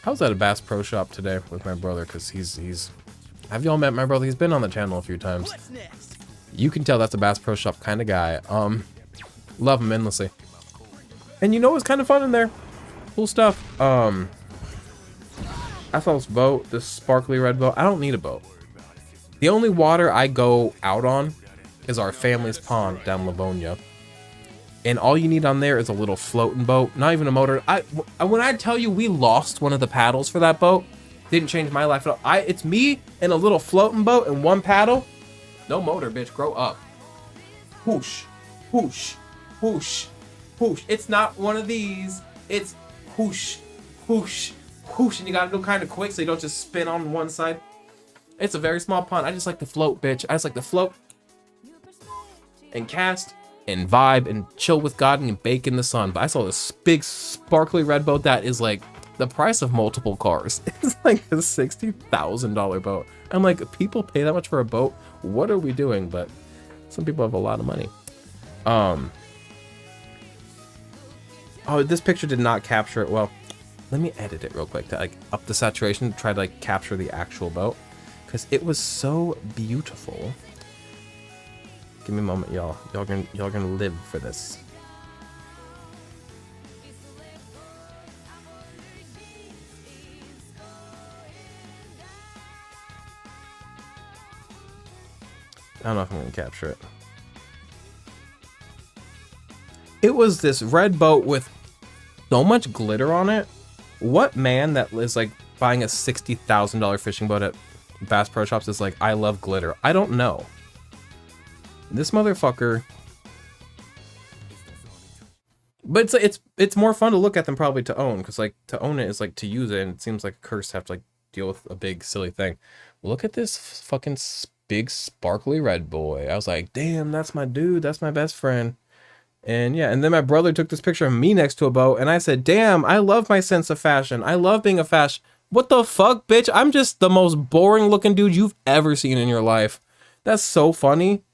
I was at a Bass Pro Shop today with my brother because he's have y'all met my brother? He's been on the channel a few times. What's next? You can tell that's a Bass Pro Shop kind of guy. Love him endlessly. And you know what's kind of fun in there? Cool stuff. I saw this boat, this sparkly red boat. I don't need a boat. The only water I go out on is our family's pond down Livonia. And all you need on there is a little floating boat, not even a motor. When I tell you we lost one of the paddles for that boat, didn't change my life at all. It's me and a little floating boat and one paddle. No motor, bitch, grow up. Whoosh, whoosh, whoosh, whoosh. It's not one of these. It's whoosh, whoosh, whoosh. And you gotta do kind of quick so you don't just spin on one side. It's a very small pond. I just like to float, bitch. I just like to float and cast and vibe and chill with God and bake in the sun. But I saw this big sparkly red boat that is like the price of multiple cars. It's like a $60,000 boat. I'm like, people pay that much for a boat? What are we doing? But some people have a lot of money. Oh, this picture did not capture it well. Let me edit it real quick to like up the saturation to try to like capture the actual boat because it was so beautiful. Give me a moment, y'all. Y'all gonna live for this. I don't know if I'm gonna capture it. It was this red boat with so much glitter on it. What man that is like buying a $60,000 fishing boat at Bass Pro Shops is like, I love glitter? I don't know. This motherfucker. But it's more fun to look at than probably to own, because like to own it is like to use it, and it seems like a curse to have to like deal with a big silly thing. Look at this fucking big sparkly red boy. I was like, damn, that's my dude, that's my best friend. And yeah, and then my brother took this picture of me next to a boat, and I said, damn, I love my sense of fashion. I love being a fashion. What the fuck, bitch? I'm just the most boring looking dude you've ever seen in your life. That's so funny.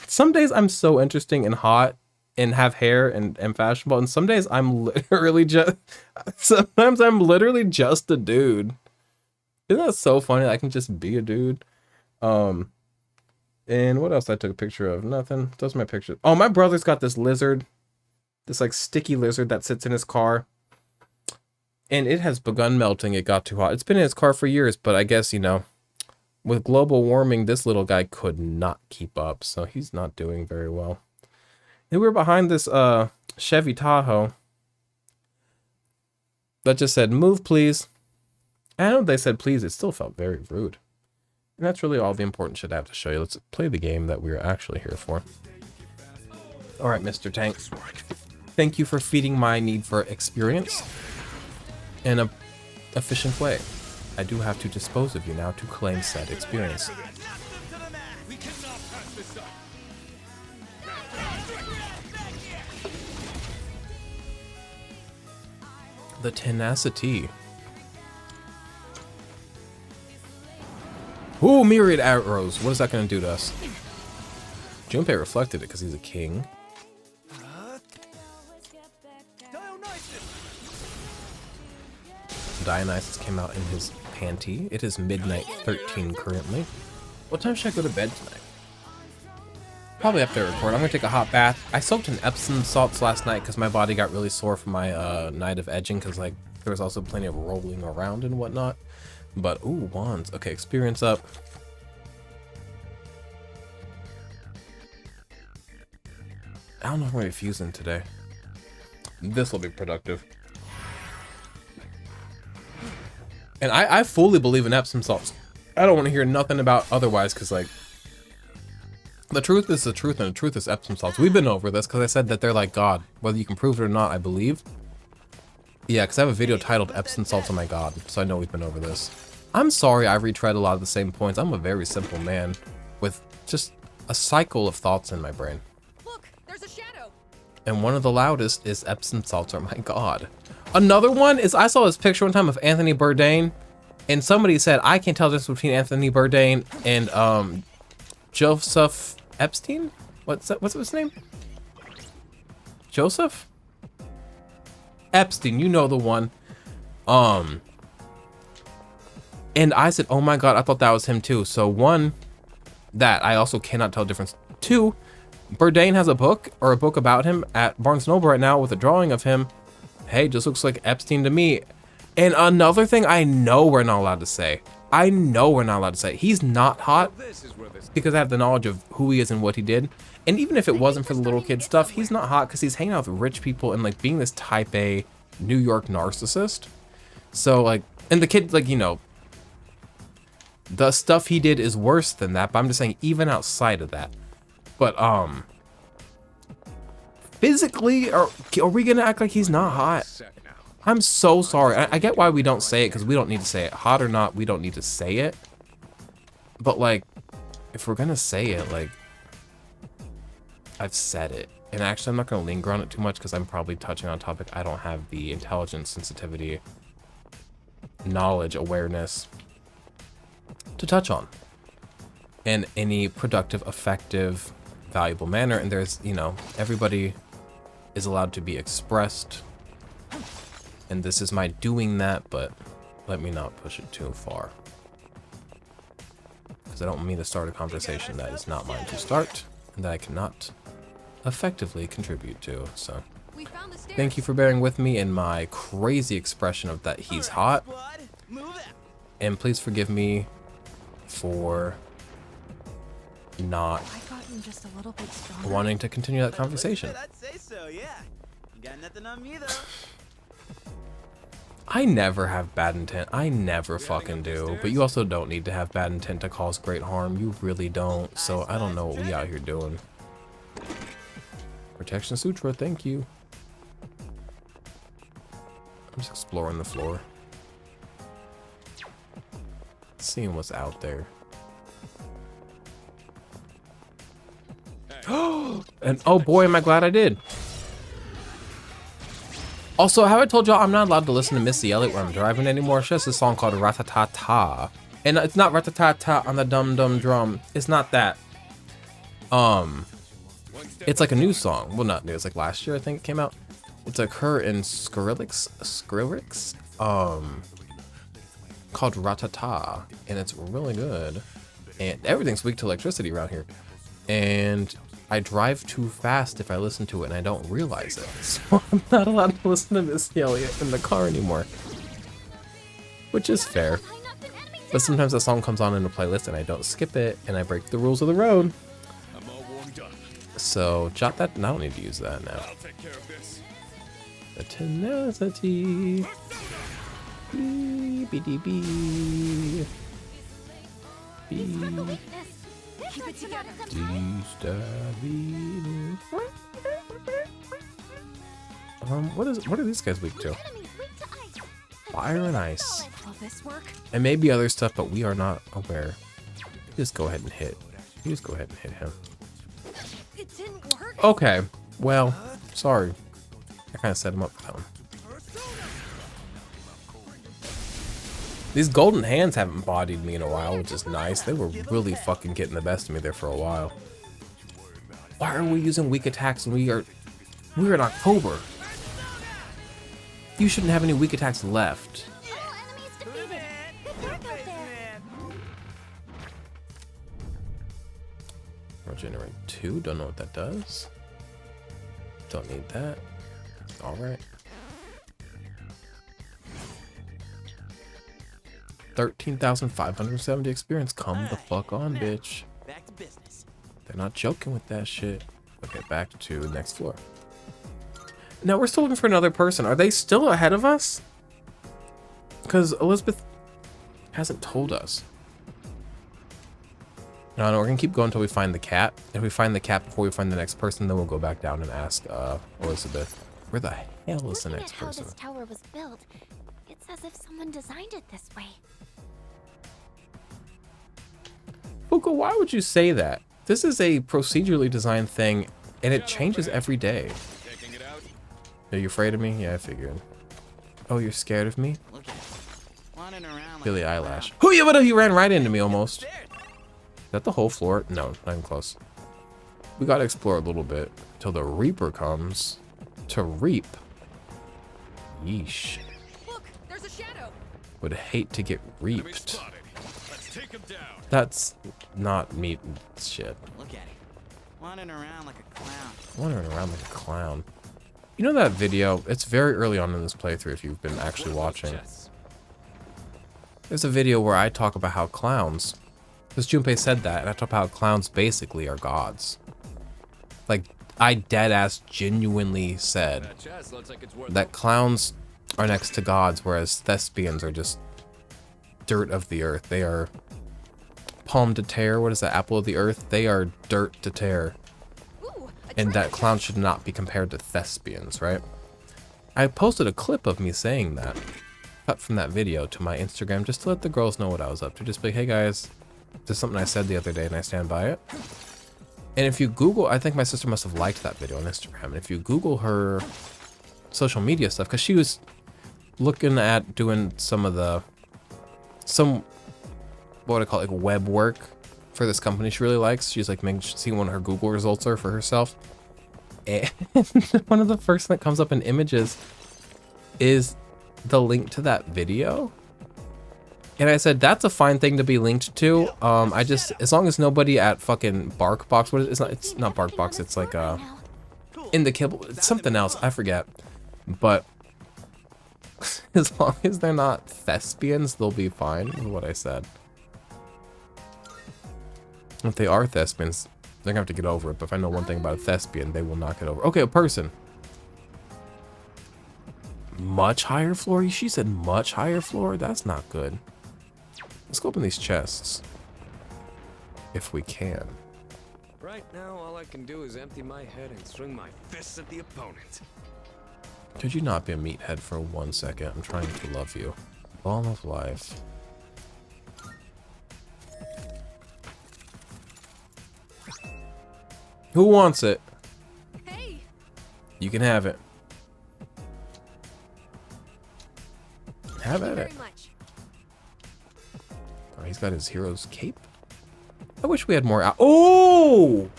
Some days I'm so interesting and hot and have hair and fashionable, and some days I'm literally just sometimes I'm literally just a dude. Isn't that so funny? I can just be a dude. And what else I took a picture of? Nothing. Those are my pictures. Oh, my brother's got this lizard, this like sticky lizard that sits in his car, and it has begun melting. It got too hot. It's been in his car for years, but I guess, you know, with global warming, this little guy could not keep up, so he's not doing very well. And we were behind this Chevy Tahoe that just said, move please. I know they said please, it still felt very rude. And that's really all the important shit I have to show you. Let's play the game that we're actually here for. Alright, Mr. Tank. Thank you for feeding my need for experience in a efficient way. I do have to dispose of you now to claim said experience. We cannot pass this up. The tenacity. Ooh, myriad arrows. What is that going to do to us? Junpei reflected it because he's a king. Dionysus came out in his panty. It is midnight 13 currently. What time should I go to bed tonight? Probably after I record. I'm gonna take a hot bath. I soaked in Epsom salts last night because my body got really sore from my night of edging, because like there was also plenty of rolling around and whatnot. But ooh, wands. Okay, experience up. I don't know if I'm gonna be fusing today. This will be productive. And I fully believe in Epsom salts. I don't want to hear nothing about otherwise, because like the truth is the truth, and the truth is Epsom salts. We've been over this because I said that they're like God, whether you can prove it or not. I believe. Yeah, because I have a video titled Epsom salts are my God, so I know we've been over this. I'm sorry I retread a lot of the same points. I'm a very simple man with just a cycle of thoughts in my brain. Look, there's a shadow. And one of the loudest is Epsom salts are my God. Another one is I saw this picture one time of Anthony Bourdain, and somebody said I can't tell the difference between Anthony Bourdain and Joseph Epstein. What's his name? Joseph Epstein. You know the one. And I said, oh my God, I thought that was him too. So one, that I also cannot tell the difference. Two, Bourdain has a book about him at Barnes & Noble right now with a drawing of him. Hey, just looks like Epstein to me. And another thing I know we're not allowed to say. He's not hot because I have the knowledge of who he is and what he did. And even if it wasn't for the little kid stuff, he's not hot because he's hanging out with rich people and like being this type A New York narcissist. So like, and the kid, like, you know, the stuff he did is worse than that, but I'm just saying even outside of that. But physically, are we gonna act like he's not hot? I'm so sorry. I get why we don't say it, because we don't need to say it. Hot or not, we don't need to say it. But like, if we're gonna say it, like, I've said it. And actually, I'm not gonna linger on it too much because I'm probably touching on a topic I don't have the intelligence, sensitivity, knowledge, awareness to touch on in any productive, effective, valuable manner. And there's, you know, everybody is allowed to be expressed, and this is my doing that, but let me not push it too far, because I don't mean to start a conversation that is not mine to start and that I cannot effectively contribute to. So thank you for bearing with me in my crazy expression of that he's hot, and please forgive me for not Just a little bit stronger. wanting to continue that conversation. I'd say so, yeah. You got nothing on me though. I never have bad intent. I never fucking do. But you also don't need to have bad intent to cause great harm. You really don't. So I don't know what we out here doing. Protection Sutra, thank you. I'm just exploring the floor. Seeing what's out there. And oh boy, am I glad I did. Also, have I told y'all I'm not allowed to listen to Missy Elliott when I'm driving anymore? She has a song called Ratatata. And it's not Ratatata on the dum dum drum. It's not that. It's like a new song. Well, not new. It's like last year, I think it came out. It's like her and Skrillex, called Ratata, and it's really good. And everything's weak to electricity around here. And I drive too fast if I listen to it and I don't realize it. So I'm not allowed to listen to Missy Elliott in the car anymore. Which is fair. But sometimes a song comes on in a playlist and I don't skip it and I break the rules of the road. So jot that, and I don't need to use that now. The tenacity. BDB. Keep it together. What are these guys weak to? Fire and ice. Will this work? And maybe other stuff, but we are not aware. Just go ahead and hit. You just go ahead and hit him. It didn't work. Okay. Well, sorry. I kind of set him up for that one. These golden hands haven't bodied me in a while, which is nice. They were really fucking getting the best of me there for a while. Why are we using weak attacks when we're in October? You shouldn't have any weak attacks left. All enemies defeated. Good work out there. Regenerate 2, don't know what that does. Don't need that. Alright. 13,570 experience. Come the fuck on, bitch. Back to business. They're not joking with that shit. Okay, back to the next floor. Now we're still looking for another person. Are they still ahead of us? Because Elizabeth hasn't told us. No, no, we're gonna keep going until we find the cat. If we find the cat before we find the next person, then we'll go back down and ask Elizabeth. Where the hell is the Looking next at how person? this tower was built, it's as if someone designed it this way. Fuka, why would you say that? This is a procedurally designed thing, and it changes every day. Checking it out. Are you afraid of me? Yeah, I figured. Oh, you're scared of me? Look at it. Running around Billy like a Eyelash. clown. Hoo, yeah, but he ran right into me almost. There. Is that the whole floor? No, not even close. We gotta explore a little bit till the Reaper comes to reap. Yeesh. Look, there's a shadow. Would hate to get Enemy reaped. spotted. Let's take him down. That's not meat and shit. Look at it. Running around like a clown. Wandering around like a clown. You know that video? It's very early on in this playthrough if you've been actually watching. Chests. There's a video where I talk about how clowns, because Junpei said that, and I talk about how clowns basically are gods. Like, I dead-ass genuinely said That chest looks like it's worth that clowns are next to gods, whereas thespians are just dirt of the earth. They are palm to tear. What is that? Apple of the earth? They are dirt to tear. Ooh, a And that treasure clowns chest. should not be compared to thespians, right? I posted a clip of me saying that, cut from that video, to my Instagram just to let the girls know what I was up to. Just be like, hey guys, this is something I said the other day and I stand by it. And if you Google, I think my sister must have liked that video on Instagram. And if you Google her social media stuff, because she was looking at doing some what do I call it, like web work for this company she really likes. She's like seeing what her Google results are for herself. And one of the first thing that comes up in images is the link to that video. And I said, that's a fine thing to be linked to. I just, as long as nobody at fucking BarkBox, what is it? It's not BarkBox, it's like in the kibble, it's something else, I forget. But as long as they're not thespians, they'll be fine with what I said. If they are thespians, they're gonna have to get over it. But if I know one thing about a thespian, they will not get over it. Okay, a person. Much higher floor? She said much higher floor? That's not good. Let's go open these chests. If we can. Right now, all I can do is empty my head and swing my fists at the opponent. Could you not be a meathead for 1 second? I'm trying to love you. Ball of life. Who wants it? Hey, You can have it. Have thank you at very it. much. Oh, he's got his hero's cape. I wish we had more out. Oh!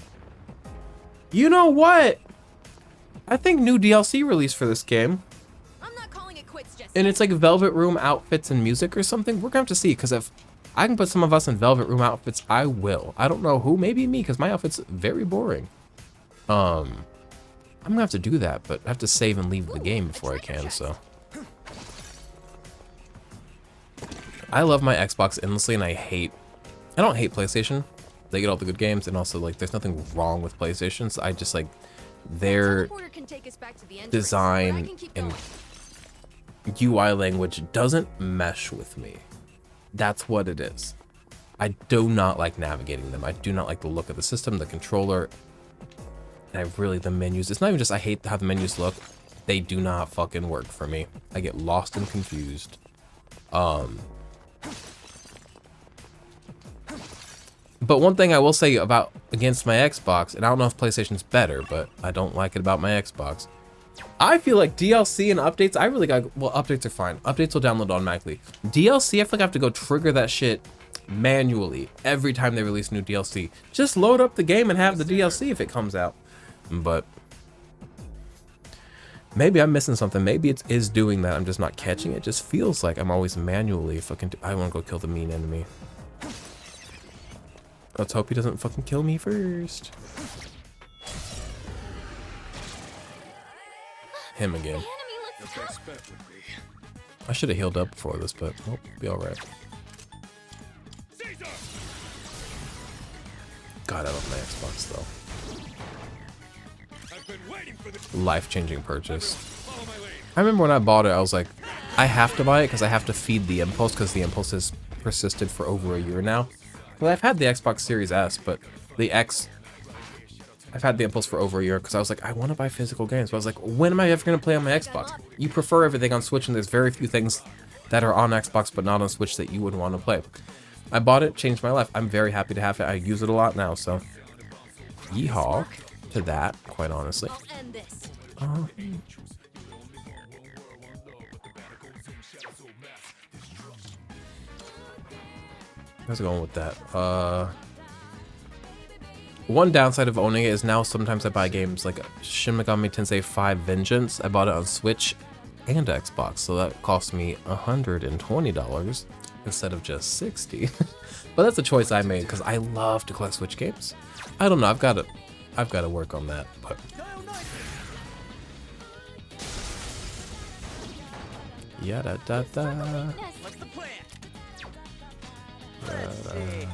You know what? I think new DLC released for this game. I'm not calling it quits just And yet. it's like Velvet Room outfits and music or something. We're gonna have to see, because if I can put some of us in Velvet Room outfits, I will. I don't know who, maybe me, because my outfit's very boring. I'm gonna have to do that, but I have to save and leave the game before I can, so. I love my Xbox endlessly, and I don't hate PlayStation. They get all the good games, and also, like, there's nothing wrong with PlayStations. I just, like, their Teleporter can take us back to the entrance, design but I can keep and going. UI language doesn't mesh with me. That's what it is. I do not like navigating them. I do not like the look of the system, the controller, and the menus. It's not even just I hate how the menus look. They do not fucking work for me. I get lost and confused. But one thing I will say against my Xbox, and I don't know if PlayStation's better, but I don't like it about my Xbox. I feel like DLC and updates, updates are fine. Updates will download automatically. DLC, I feel like I have to go trigger that shit manually every time they release new DLC. Just load up the game and have the DLC if it comes out. But maybe I'm missing something. Maybe it is doing that. I'm just not catching it. It just feels like I'm always manually fucking. I want to go kill the mean enemy. Let's hope he doesn't fucking kill me first. Him again. The enemy looks What I tough. expect would be. I should have healed up before this, but we'll be alright. Caesar! God, I love my Xbox though. I've been waiting for this. Life-changing purchase. Follow my lead. I remember when I bought it, I was like, I have to buy it because I have to feed the impulse, because the impulse has persisted for over a year now. Well, I've had the Xbox Series S, but the X, I've had the impulse for over a year because I was like, I want to buy physical games. But I was like, when am I ever going to play on my Xbox? You prefer everything on Switch, and there's very few things that are on Xbox but not on Switch that you would want to play. I bought it, changed my life. I'm very happy to have it. I use it a lot now, so yeehaw to that, quite honestly. I'll end this. How's it going with that? One downside of owning it is now sometimes I buy games like Shin Megami Tensei 5 Vengeance. I bought it on Switch and Xbox, so that cost me $120 instead of just $60. But that's a choice I made because I love to collect Switch games. I don't know, I've got to work on that, but yada da da. What's the plan? Let's see.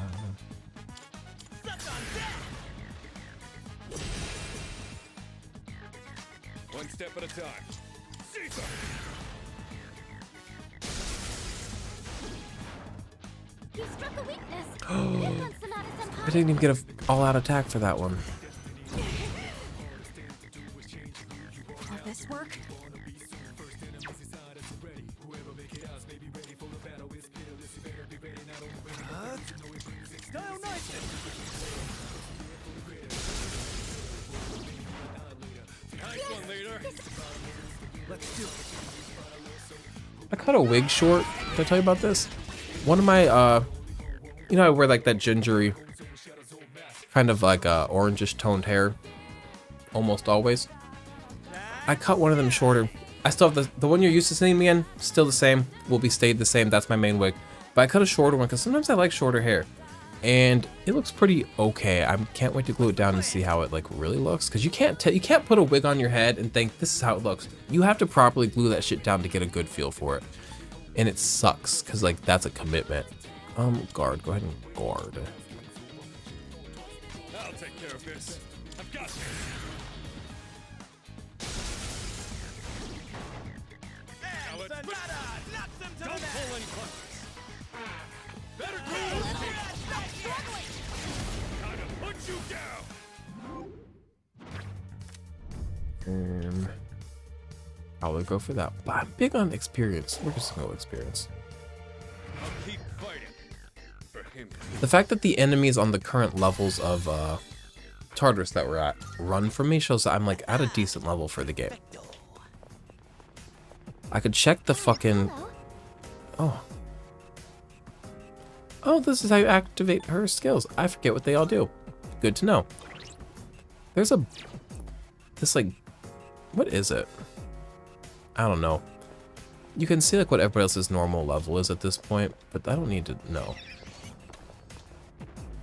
Suck on that. One step at a time. Caesar! You struck a weakness. I didn't even get an all-out attack for that one. Will this work? Style nice. Nice one, leader. Let's do it. I cut a wig short. Did I tell you about this? One of my, you know, I wear like that gingery, kind of like orangish toned hair, almost always. I cut one of them shorter. I still have the one you're used to seeing me in, still the same, will be stayed the same. That's my main wig. But I cut a shorter one because sometimes I like shorter hair. And it looks pretty okay. I can't wait to glue it down and see how it like really looks. Because you can't put a wig on your head and think this is how it looks. You have to properly glue that shit down to get a good feel for it. And it sucks because like that's a commitment. Guard, go ahead and guard. I'll take care of this. I've got this. Now let's don't pull any punches. Better go. Gotta put you down. And probably go for that. But I'm big on experience. We're just gonna go experience. I'll keep fighting for him. The fact that the enemies on the current levels of Tartarus that we're at run from me shows that I'm like at a decent level for the game. I could check the fucking... Oh, this is how you activate her skills. I forget what they all do. Good to know. There's this like, what is it? I don't know. You can see like what everybody else's normal level is at this point, but I don't need to know.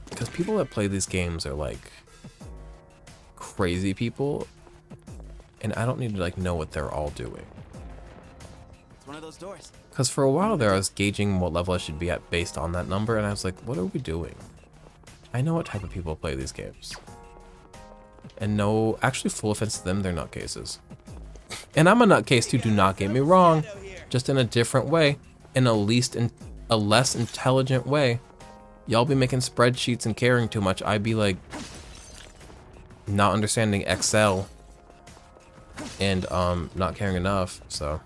Because people that play these games are like crazy people, and I don't need to like know what they're all doing. It's one of those doors. Because for a while there I was gauging what level I should be at based on that number, and I was like, what are we doing? I know what type of people play these games. And no, actually full offense to them, they're nutcases. And I'm a nutcase too, do not get me wrong. Just in a different way. In a less intelligent way. Y'all be making spreadsheets and caring too much. I'd be like not understanding Excel and not caring enough. So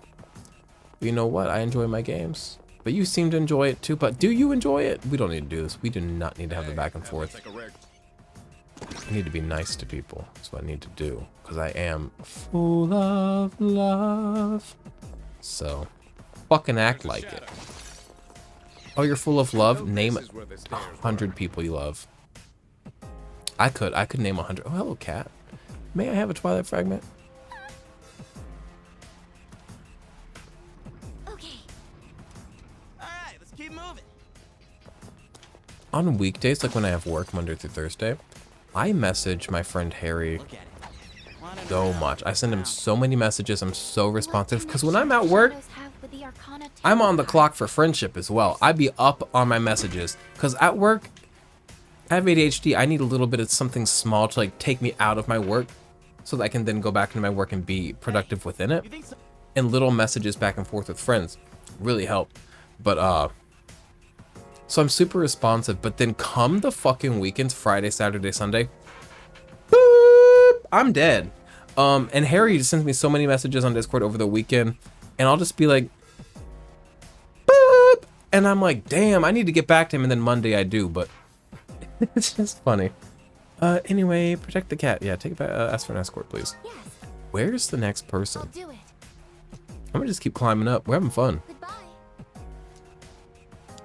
but you know what? I enjoy my games. But you seem to enjoy it too. But do you enjoy it? We don't need to do this. We do not need to have the back and forth. I need to be nice to people. That's what I need to do. Because I am full of love. So, fucking act like it. Oh, you're full of love? Name 100 people you love. I could name 100. Oh, hello, cat. May I have a Twilight fragment? Okay. Alright, let's keep moving. On weekdays, like when I have work Monday through Thursday, I message my friend Harry Look at it. Wandering so around much. Oh, I send him around. so many messages. I'm so responsive. What Because when I'm at work, shadows have with the Arcana I'm on the tarot clock for friendship as well. I'd be up on my messages. Because at work, I have ADHD. I need a little bit of something small to like take me out of my work so that I can then go back into my work and be productive within it. You think so? And little messages back and forth with friends really help. But So I'm super responsive, but then come the fucking weekends, Friday, Saturday, Sunday, boop, I'm dead. And Harry just sends me so many messages on Discord over the weekend, and I'll just be like, boop, and I'm like, damn, I need to get back to him, and then Monday I do, but it's just funny. Anyway, protect the cat. Yeah, take it back, ask for an escort, please. Yes, Where's the next person? I'll do it. I'm gonna just keep climbing up. We're having fun. Goodbye.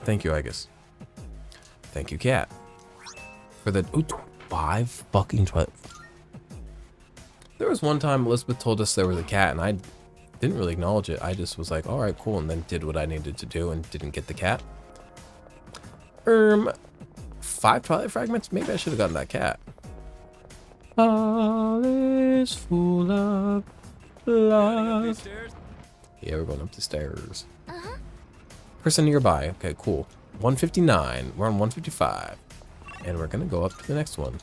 Thank you, Agus. Thank you, cat. For the 5 fucking 12. There was one time Elizabeth told us there was a cat, and I didn't really acknowledge it. I just was like, all right, cool, and then did what I needed to do and didn't get the cat. 5 Twilight fragments? Maybe I should have gotten that cat. All is full of love. Yeah, we're going up the stairs. Uh-huh. Person nearby. Okay, cool. 159. We're on 155. And we're gonna go up to the next one.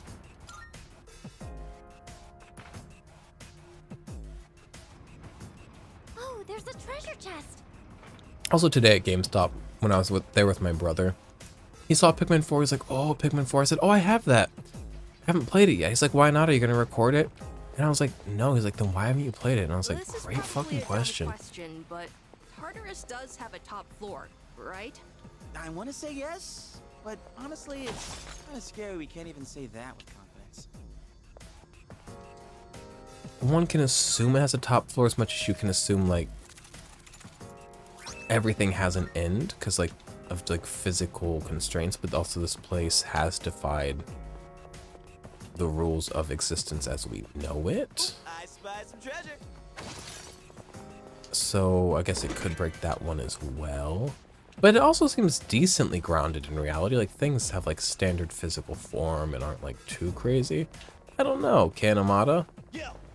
Oh, there's a treasure chest. Also today at GameStop, when I was there with my brother, he saw Pikmin 4. He's like, oh, Pikmin 4. I said, oh, I have that. I haven't played it yet. He's like, why not? Are you gonna record it? And I was like, no. He's like, then why haven't you played it? And I was like, This is great probably fucking a dumb question. question, but Tartarus does have a top floor, right? I want to say yes, but honestly, it's kind of scary we can't even say that with confidence. One can assume it has a top floor as much as you can assume like everything has an end, because like of like physical constraints, but also this place has defied the rules of existence as we know it. I spy some treasure. So I guess it could break that one as well. But it also seems decently grounded in reality. Like things have like standard physical form and aren't like too crazy. I don't know, Kanamata.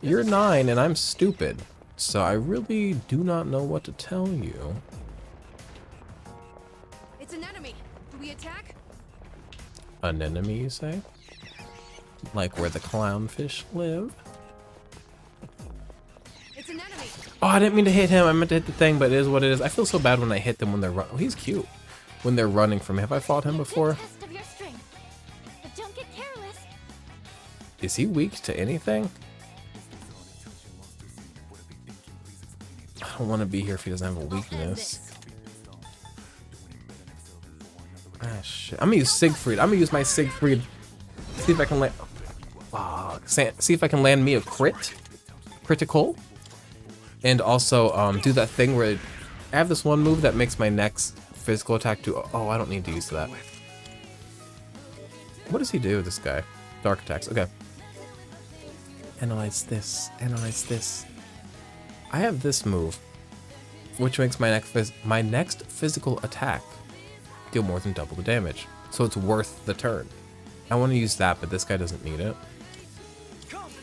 You're 9 and I'm stupid. So I really do not know what to tell you. It's an enemy. Do we attack? An enemy, you say? Like where the clownfish live? It's an enemy. Oh, I didn't mean to hit him. I meant to hit the thing, but it is what it is. I feel so bad when I hit them when they're oh, he's cute. When they're running from me. Have I fought him before? Test of your strength. But don't get careless. Is he weak to anything? I don't want to be here if he doesn't have a weakness. Ah, shit. I'm gonna use Siegfried. I'm gonna use my Siegfried. See if I can land. See if I can land me a critical. And also do that thing where I have this one move that makes my next physical attack do. Oh, I don't need to use that. What does he do, this guy? Dark attacks. Okay. Analyze this. Analyze this. I have this move, which makes my next physical attack deal more than double the damage. So it's worth the turn. I want to use that, but this guy doesn't need it.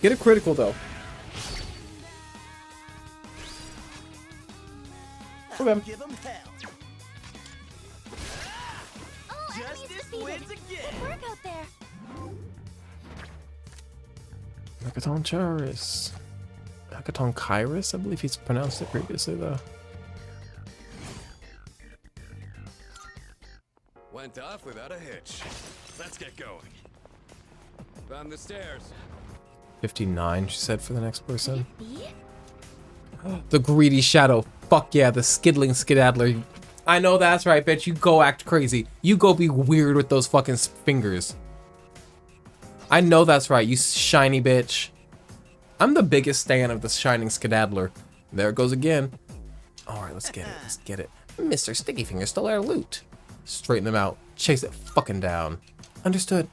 Get a critical though. Okay. Give him hell. Oh, enemies Justice defeated. wins again. Good work out there. Hackathon Charis. Hackathon Kairos? I believe he's pronounced it previously though. Went off without a hitch. Let's get going. Found the stairs. 59, she said for the next person. B? The greedy shadow. Fuck yeah, the skiddling skedaddler. I know that's right, bitch. You go act crazy. You go be weird with those fucking fingers. I know that's right, you shiny bitch. I'm the biggest stan of the shining skedaddler. There it goes again. Alright, let's get it. Let's get it. Mr. Sticky Finger stole our loot. Straighten them out. Chase it fucking down. Understood.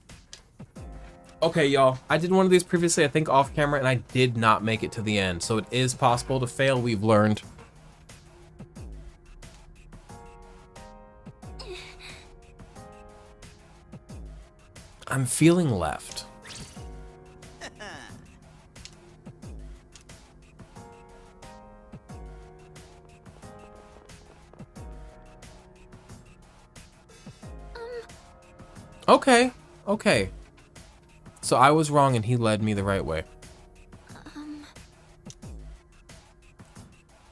Okay, y'all. I did one of these previously, I think off camera, and I did not make it to the end. So it is possible to fail, we've learned. I'm feeling left. Okay, okay. So I was wrong and he led me the right way.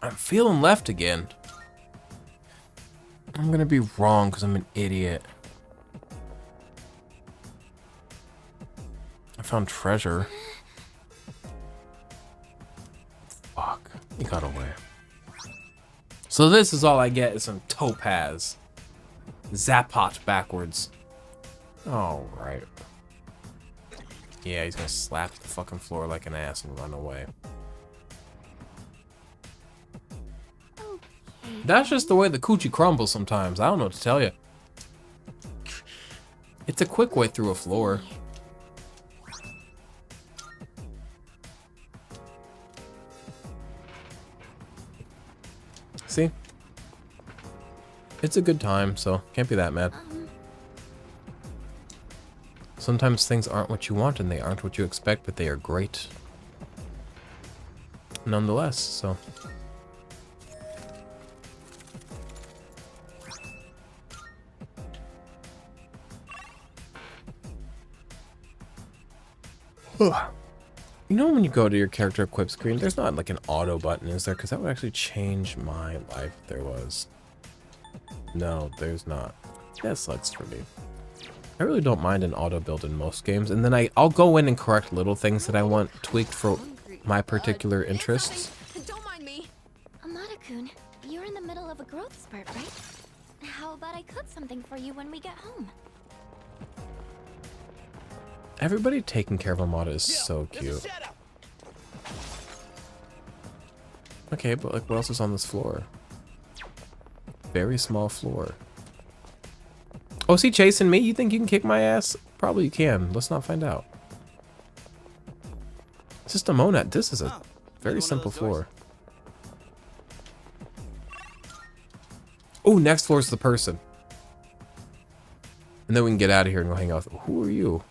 I'm feeling left again. I'm gonna be wrong because I'm an idiot. found treasure. Fuck. He got away. So this is all I get is some topaz. Zapot backwards. Alright. Yeah, he's gonna slap the fucking floor like an ass and run away. That's just the way the coochie crumbles sometimes. I don't know what to tell you. It's a quick way through a floor. See? It's a good time, so can't be that mad. Sometimes things aren't what you want and they aren't what you expect, but they are great nonetheless, so. You know when you go to your character equip screen, there's not like an auto button, is there? Because that would actually change my life if there was. No, there's not. That sucks for me. I really don't mind an auto build in most games, and then I'll go in and correct little things that I want tweaked for my particular interests. Don't mind me. Amada-kun, you're in the middle of a growth spurt, right? How about I cook something for you when we get home? Everybody taking care of Amada is so cute. Okay, but like what else is on this floor? Very small floor. Oh, is he chasing me? You think you can kick my ass? Probably you can. Let's not find out. It's just a monad. This is a very simple floor. Oh, next floor is the person. And then we can get out of here and go hang out with... Who are you?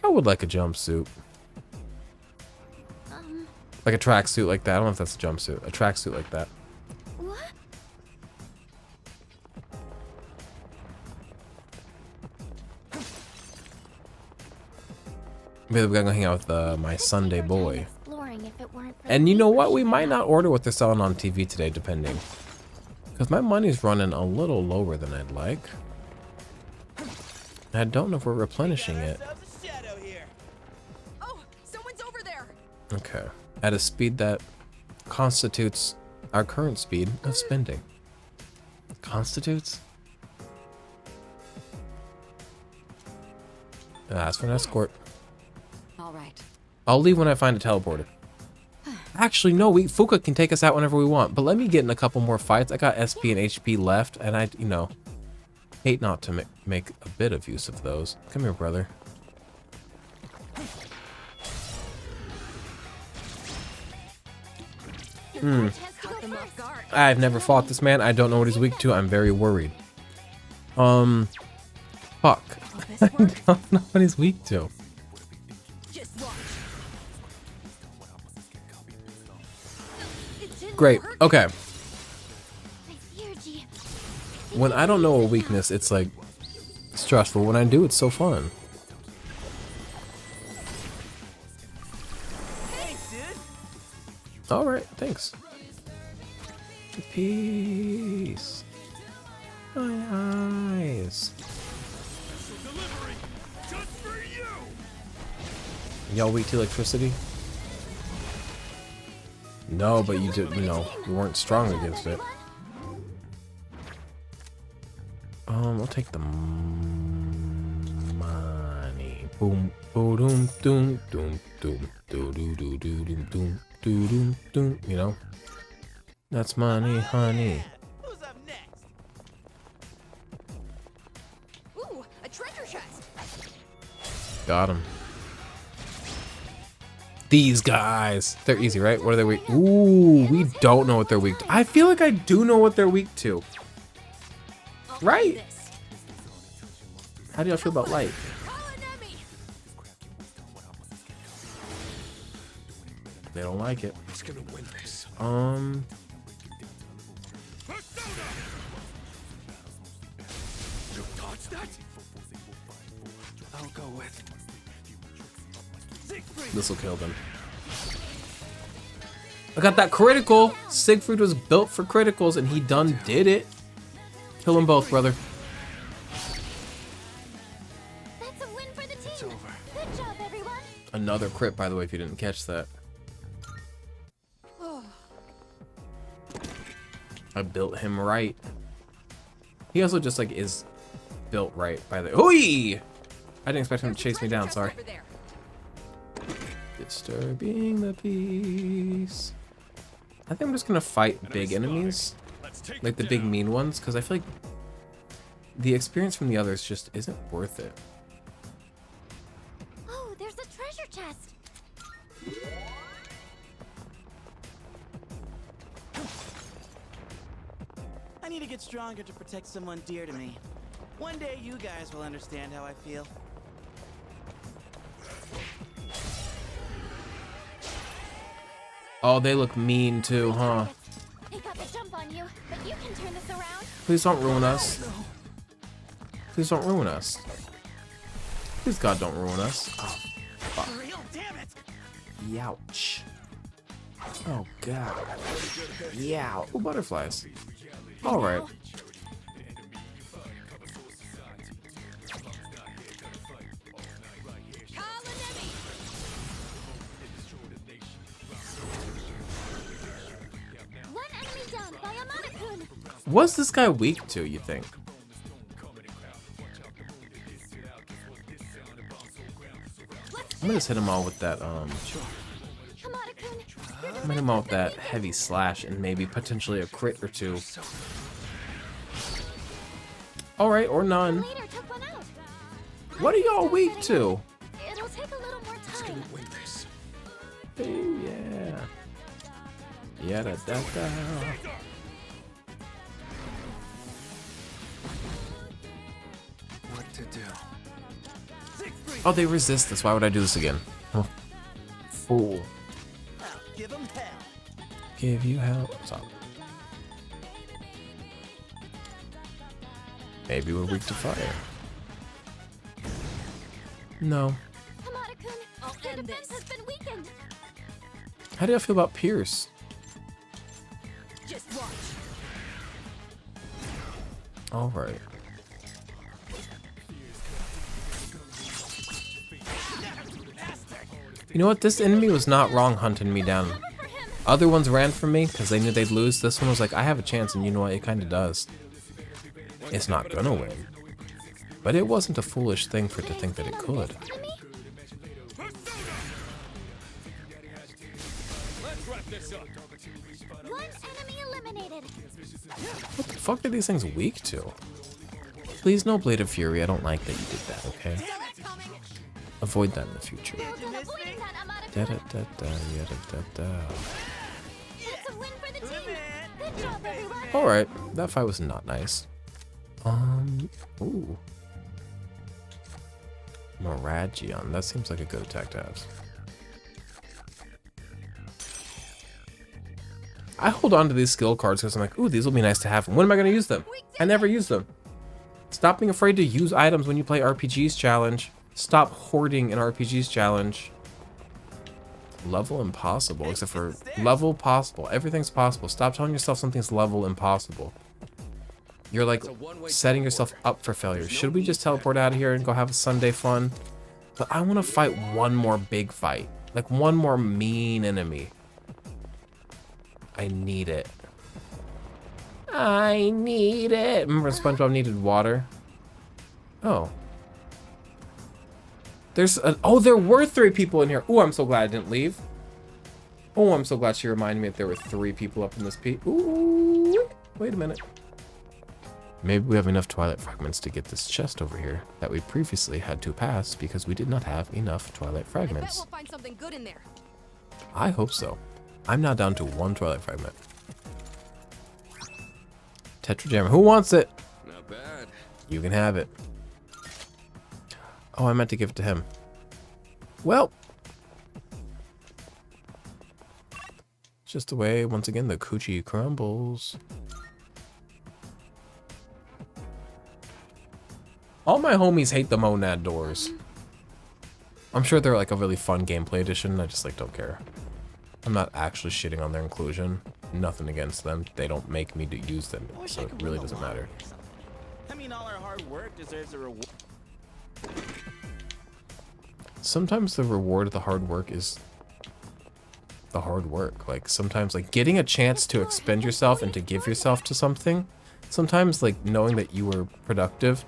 I would like a jumpsuit. Like a tracksuit like that. I don't know if that's a jumpsuit. A tracksuit like that. What? Maybe we gotta go hang out with my Sunday boy. And you know what? We might not order what they're selling on TV today, depending. Because my money's running a little lower than I'd like. And I don't know if we're replenishing it. Oh, someone's over there. Okay. At a speed that constitutes our current speed of spending. Constitutes? Ask for an escort. All right. I'll leave when I find a teleporter. Actually, no, Fuka can take us out whenever we want, but let me get in a couple more fights. I got SP and HP left, and I, you know, hate not to make a bit of use of those. Come here, brother. I've never fought this man. I don't know what he's weak to. I'm very worried. Fuck. I don't know what he's weak to. Great. Okay. When I don't know a weakness, it's like stressful. When I do, it's so fun. All right, thanks. Peace. My eyes. Y'all weak to electricity? No, but you did, you know, you weren't strong against it. We'll take the money. Boom, boom, doom, doom, doom, doom, doom, doom, doom, doom, doom, doom, doom. You know, that's money, honey. Who's up next? Ooh, a treasure chest. Got him. These guys, they're easy, right? What are they weak? Ooh, we don't know what they're weak to. I feel like I do know what they're weak to. Right? How do y'all feel about light? They don't like it. Who's gonna win this? You dodged that? I'll go with. This will kill them. I got that critical. Siegfried was built for criticals, and he done did it. Kill them both, brother. That's a win for the team. It's over. Another crit, by the way, if you didn't catch that. I built him right. He also just like is built right by the. Hoi! I didn't expect him to chase me down. Sorry. Disturbing the peace. I think I'm just gonna fight big enemies, like the big mean ones, because I feel like the experience from the others just isn't worth it. Oh, there's a treasure chest. I need to get stronger to protect someone dear to me. One day you guys will understand how I feel. Oh, they look mean too, huh? They got the jump on you, but you can turn this around. Please don't ruin us. Please don't ruin us. Please God don't ruin us. Oh, fuck. Youch. Oh god. Yeah. Ooh, butterflies. Alright. One enemy down by a Monokun. What's this guy weak to, you think? I'm gonna just hit him all with that, I'm gonna hit him all with that heavy slash and maybe potentially a crit or two. Alright, or none. Leader took one out. What are y'all weak to? It'll take a little more time. Hey, yeah. Yada da da. What to do? Oh, they resist this. Why would I do this again? Oh, fool. Give him hell. Give you hell. Stop. Maybe we're weak to fire. No. Monokun, your defense has been weakened. How do you feel about Pierce? Just watch. Alright. You know what? This enemy was not wrong hunting me down. Other ones ran from me because they knew they'd lose. This one was like, I have a chance, and you know what? It kind of does. It's not gonna win. But it wasn't a foolish thing for it to think that it could. One enemy eliminated. What the fuck are these things weak to? Please, no Blade of Fury. I don't like that you did that, okay? Avoid that in the future. Well done avoiding that, Monokun. Da da da da yada da da. That's a win for the team. Good job, everyone. Alright, that fight was not nice. Ooh. Miragion. That seems like a good attack to have. I hold on to these skill cards because I'm like, ooh, these will be nice to have. When am I going to use them? I never use them. Stop being afraid to use items when you play RPGs challenge. Stop hoarding an RPGs challenge. Level impossible, except for level possible. Everything's possible. Stop telling yourself something's level impossible. You're like setting yourself up for failure. Should we just teleport out of here and go have a Sunday fun? But I want to fight one more big fight. Like one more mean enemy. I need it. I need it. Remember SpongeBob needed water? Oh. Oh, there were 3 people in here. Oh, I'm so glad I didn't leave. Oh, I'm so glad she reminded me that there were 3 people up in this peak. Ooh, wait a minute. Maybe we have enough Twilight Fragments to get this chest over here that we previously had to pass because we did not have enough Twilight I bet Fragments. we'll find something good in there. I hope so. I'm now down to 1 Twilight Fragment. Tetrajammer. Who wants it? Not bad. You can have it. Oh, I meant to give it to him. Well. Just the way, once again, the coochie crumbles. All my homies hate the Monad doors. I'm sure they're like a really fun gameplay addition. I just like don't care. I'm not actually shitting on their inclusion. Nothing against them. They don't make me to use them, so it really doesn't matter. I mean, all our hard work deserves a reward. sometimes the reward of the hard work is the hard work. Like sometimes like getting a chance to expend yourself and to give yourself to something, sometimes like knowing that you were productive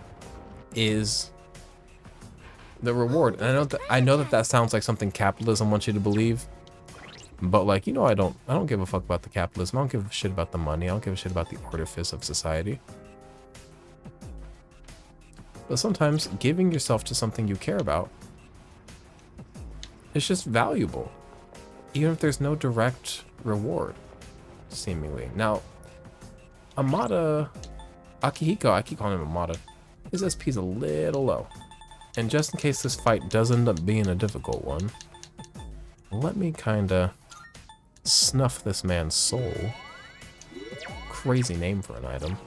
is the reward. And I know that sounds like something capitalism wants you to believe, but like, you know, I don't give a fuck about the capitalism. I don't give a shit about the money. I don't give a shit about the artifice of society. But sometimes giving yourself to something you care about is just valuable, even if there's no direct reward, seemingly. Now, Amada, Akihiko, I keep calling him Amada, his SP's a little low. And just in case this fight does end up being a difficult one, let me kinda snuff this man's soul. Crazy name for an item.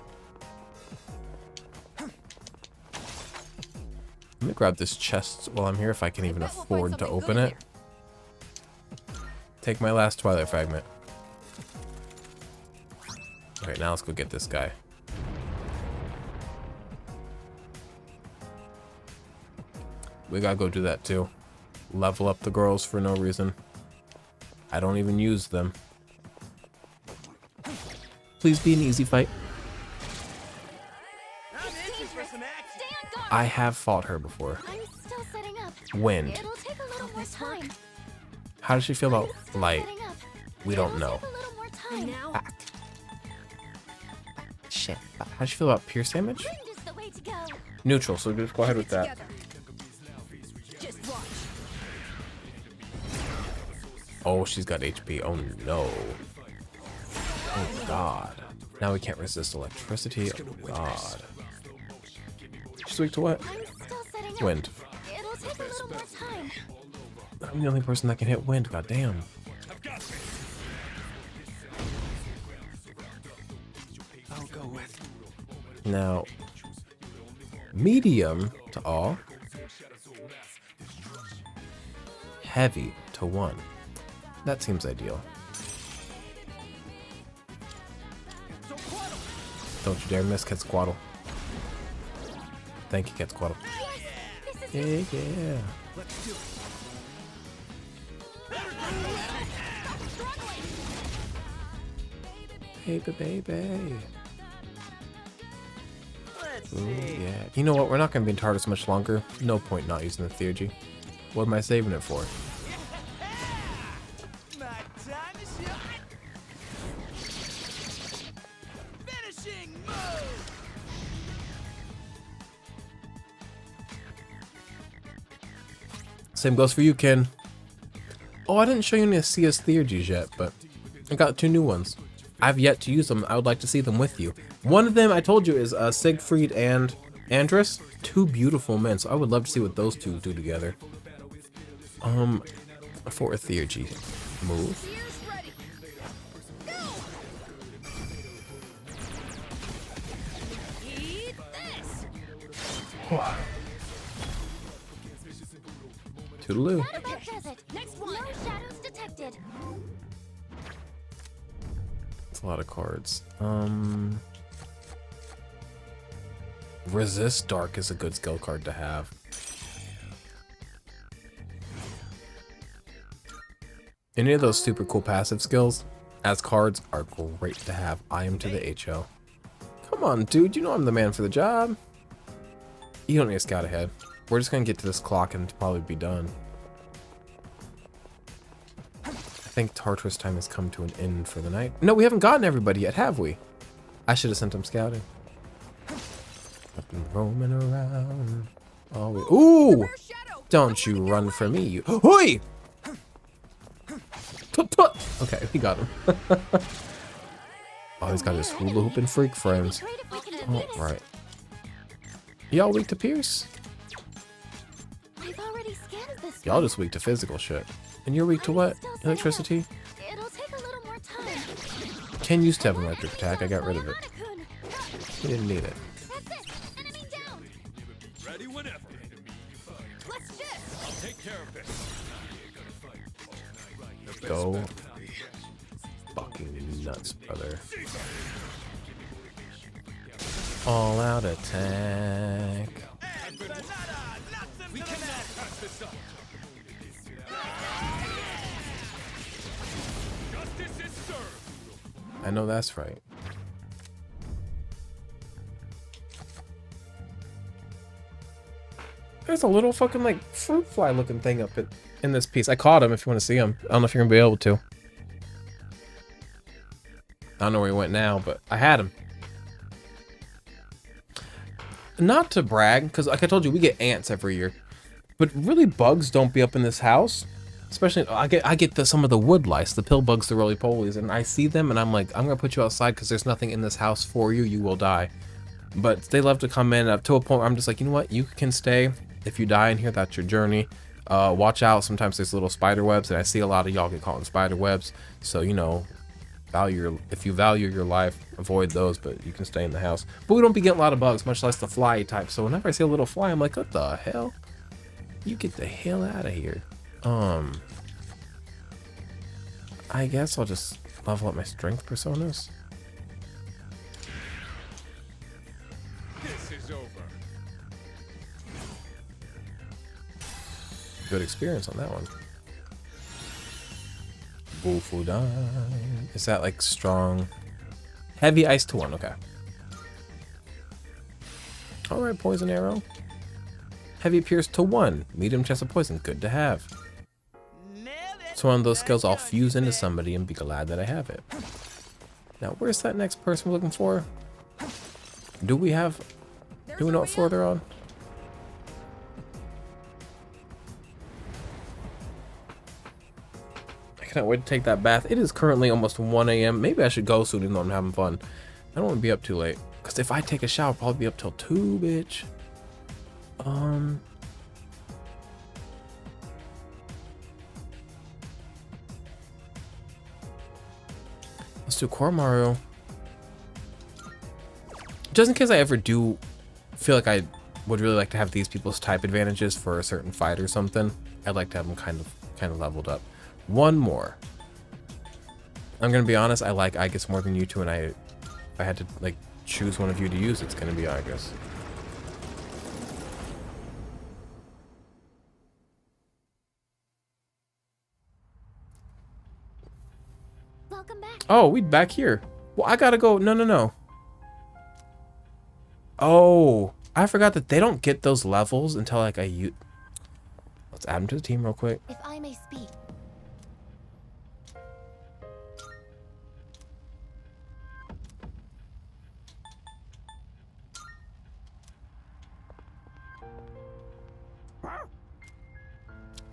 Let me grab this chest while I'm here if I can even afford to open it. Take my last Twilight Fragment. Alright, now let's go get this guy. We gotta go do that too. Level up the girls for no reason. I don't even use them. Please be an easy fight. I have fought her before. I'm still setting up. Wind. It'll take a little more time. How does she feel about light? We don't know. Take a little more time. Now, Shit. How does she feel about pierce damage? Wind is the way to go. Neutral, so just go ahead with that. together. Just watch. Oh, she's got HP. Oh no. Oh god. Now we can't resist electricity. Oh god. She's weak to what? I'm still setting up. Wind. It'll take a little more time. I'm the only person that can hit wind. God damn. I'll go with. Now, medium to all. Heavy to 1. That seems ideal. Don't you dare miss Quetzalcoatl. Thank you, Quetzalcoatl. Yeah, yeah. Baby, baby. Let's Ooh, see. yeah. You know what? We're not going to be in TARDIS much longer. No point not using the theurgy. What am I saving it for? My time to shine. Finishing move. Same goes for you, Ken. Oh, I didn't show you any of Sia's theurgies yet, but I got 2 new ones. I've yet to use them. I would like to see them with you. One of them, I told you, is Siegfried and Andrus. 2 beautiful men, so I would love to see what those 2 do together. For a theurgy move. Ears ready. Go. Eat this. Toodaloo. That about does it. Next one. No shadows detected. That's a lot of cards. Resist Dark is a good skill card to have. Any of those super cool passive skills as cards are great to have. I am to the HO. Come on, dude. You know I'm the man for the job. You don't need to scout ahead. We're just going to get to this clock and probably be done. I think Tartarus time has come to an end for the night. No, we haven't gotten everybody yet, have we? I should have sent them scouting. I've been roaming around. Oh, ooh! Don't you run from me, you. Hoi! Okay, we got him. Oh, he's got his hula hooping freak friends. Great if we can admit it. Right. Y'all weak to Pierce? I've already scanned this. Y'all just weak to physical shit. And you're weak to what? Electricity? It'll take a little more time. Ken used to have an electric attack. I got rid of it. Hanakun. He didn't need it. That's it. Enemy down. Ready whenever. Let's shift. I'll take care of this. Go fucking nuts, brother. All out attack. We cannot pass this up. I know that's right. There's a little fucking like fruit fly looking thing up in this piece. I caught him if you want to see him. I don't know if you're gonna be able to. I don't know where he went now, but I had him. Not to brag, because like I told you, we get ants every year. But really, bugs don't be up in this house. Especially, I get some of the wood lice, the pill bugs, the roly-polies, and I see them, and I'm like, I'm gonna put you outside because there's nothing in this house for you. You will die. But they love to come in up to a point where I'm just like, you know what? You can stay. If you die in here, that's your journey. Watch out. Sometimes there's little spider webs, and I see a lot of y'all get caught in spider webs. So you know, if you value your life, avoid those. But you can stay in the house. But we don't be getting a lot of bugs, much less the fly type. So whenever I see a little fly, I'm like, what the hell? You get the hell out of here. I guess I'll just level up my strength personas. This is over. Good experience on that one. Bufudan. Is that like strong? Heavy ice to 1, okay. Alright, poison arrow. Heavy pierce to 1. Medium chest of poison. Good to have. It's one of those skills I'll fuse into somebody and be glad that I have it. Now, where's that next person we're looking for? Do we know what floor they're on? I cannot wait to take that bath. It is currently almost 1 a.m. Maybe I should go soon even though I'm having fun. I don't want to be up too late. Because if I take a shower, I'll probably be up till 2, bitch. Let's do Koromaru. Just in case I ever do feel like I would really like to have these people's type advantages for a certain fight or something, I'd like to have them kind of leveled up. One more. I'm gonna be honest, I like Aegis more than you two, and if I had to like choose one of you to use, it's gonna be Aegis. Welcome back. Oh, we back here. Well, I gotta go. No. Oh, I forgot that they don't get those levels until like let's add them to the team real quick. If I may speak.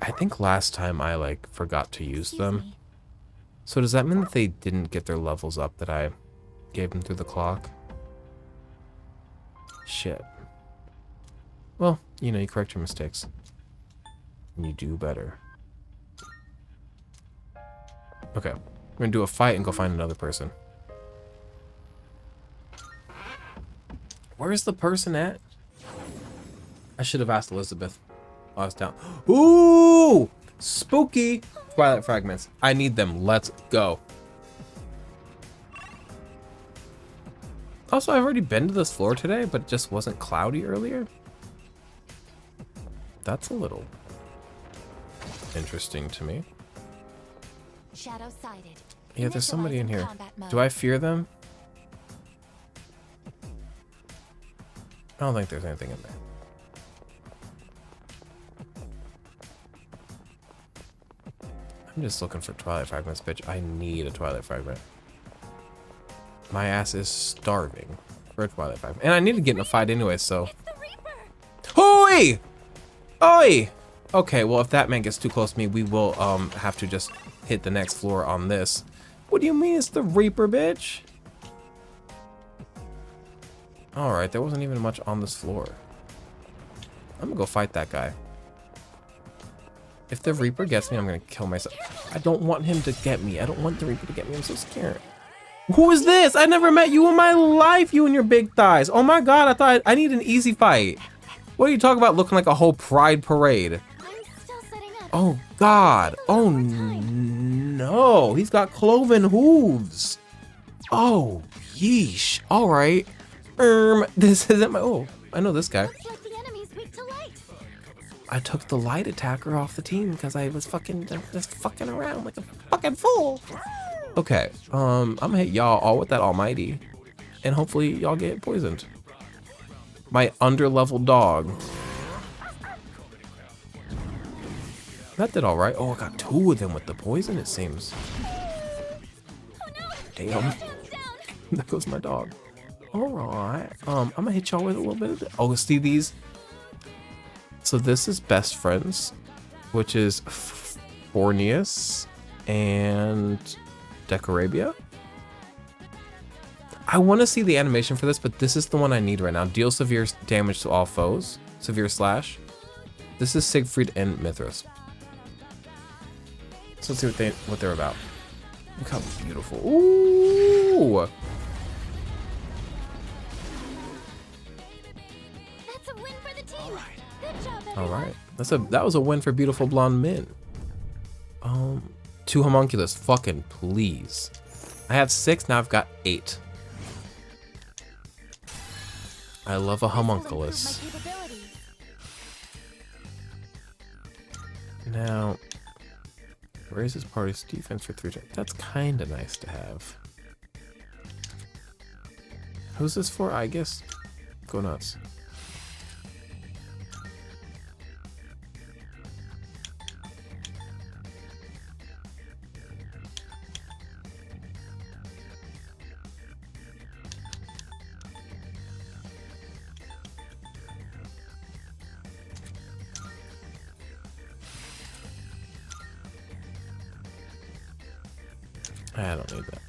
I think last time I like forgot to use Excuse them. me. So does that mean that they didn't get their levels up that I gave them through the clock? Shit. Well, you know, you correct your mistakes. And you do better. Okay. We're gonna do a fight and go find another person. Where's the person at? I should have asked Elizabeth. Oh, I was down. Ooh! Spooky! Twilight fragments. I need them. Let's go. Also, I've already been to this floor today, but it just wasn't cloudy earlier. That's a little interesting to me. Shadow sighted. Yeah, there's somebody in Initializing here. combat mode. Do I fear them? I don't think there's anything in there. I'm just looking for Twilight fragments, bitch. I need a Twilight fragment. My ass is starving for a Twilight fragment. And I need to get in a fight anyway, so. The Reaper! Oi! Oi! Okay, well, if that man gets too close to me, we will have to just hit the next floor on this. What do you mean it's the Reaper, bitch? Alright, there wasn't even much on this floor. I'm gonna go fight that guy. If the Reaper gets me, I'm gonna kill myself. I don't want him to get me. I don't want the Reaper to get me. I'm so scared. Who is this? I never met you in my life, you and your big thighs. Oh my god, I thought I need an easy fight. What are you talking about looking like a whole pride parade? I'm still setting up. Oh god. Oh no. He's got cloven hooves. Oh, yeesh. Alright. This isn't my... Oh, I know this guy. Looks like the enemy's weak to light. I took the light attacker off the team because I was just fucking around like a fucking fool. Okay, I'm gonna hit y'all all with that almighty, and hopefully y'all get poisoned. My underleveled dog. That did all right. Oh, I got 2 of them with the poison, it seems. Damn. There goes my dog. All right. I'm gonna hit y'all with a little bit of it. Oh, see these? So this is Best Friends, which is Fornius and Decorabia. I want to see the animation for this, but this is the one I need right now. Deal severe damage to all foes. Severe slash. This is Siegfried and Mithras. So let's see what they're about. Look how beautiful. Ooh! That's a win for the team. Good job, everyone. All right. That was a win for beautiful blonde men. 2 homunculus, fucking please. I have 6, now I've got 8. I love a homunculus. Now, where is his party's defense for 3 times? That's kind of nice to have. Who's this for? I guess. Go nuts. I don't need that.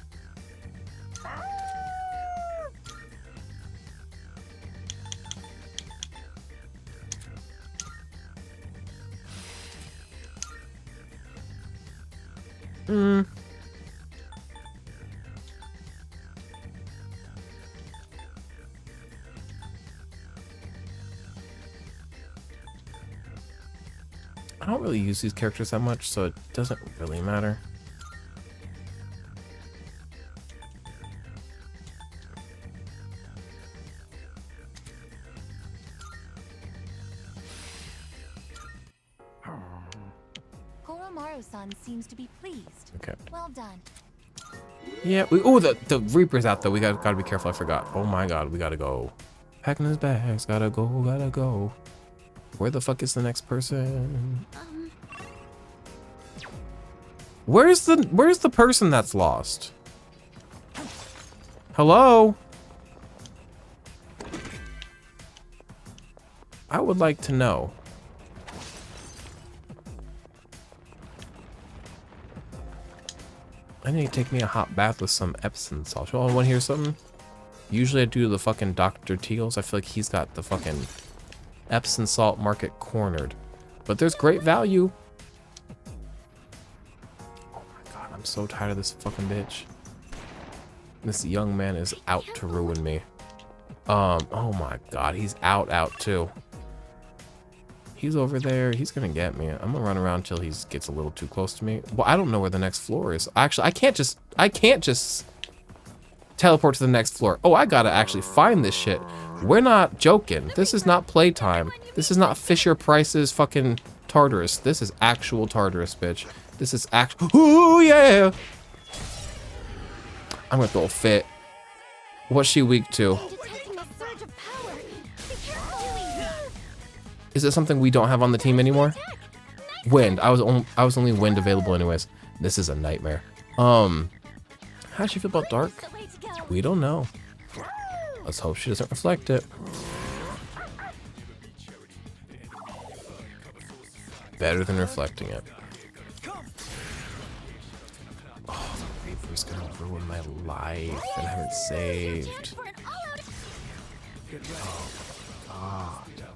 I don't really use these characters that much, so it doesn't really matter. Koromaru-san seems to be pleased. Okay. Well done. Yeah. The Reaper's out though. We gotta be careful. I forgot. Oh my god, we gotta go. Packing his bags. Gotta go. Where the fuck is the next person? Where's the person that's lost? Hello? I would like to know. I need to take me a hot bath with some Epsom salt. Y'all want to hear something? Usually I do the fucking Dr. Teals. I feel like he's got the fucking Epsom salt market cornered. But there's great value. Oh my god, I'm so tired of this fucking bitch. This young man is out to ruin me. Oh my god, he's out too. He's over there. He's gonna get me. I'm gonna run around till he gets a little too close to me. Well, I don't know where the next floor is. Actually, I can't just teleport to the next floor. Oh, I gotta actually find this shit. We're not joking. This is not playtime. This is not Fisher Price's fucking Tartarus. This is actual Tartarus, bitch. This is actual. Ooh yeah. I'm gonna throw a fit. What's she weak to? Is it something we don't have on the team anymore? Wind. I was only wind available anyways. This is a nightmare. How does she feel about dark? We don't know. Let's hope she doesn't reflect it. Better than reflecting it. Oh, the Reaper's gonna ruin my life and I haven't saved. Oh god.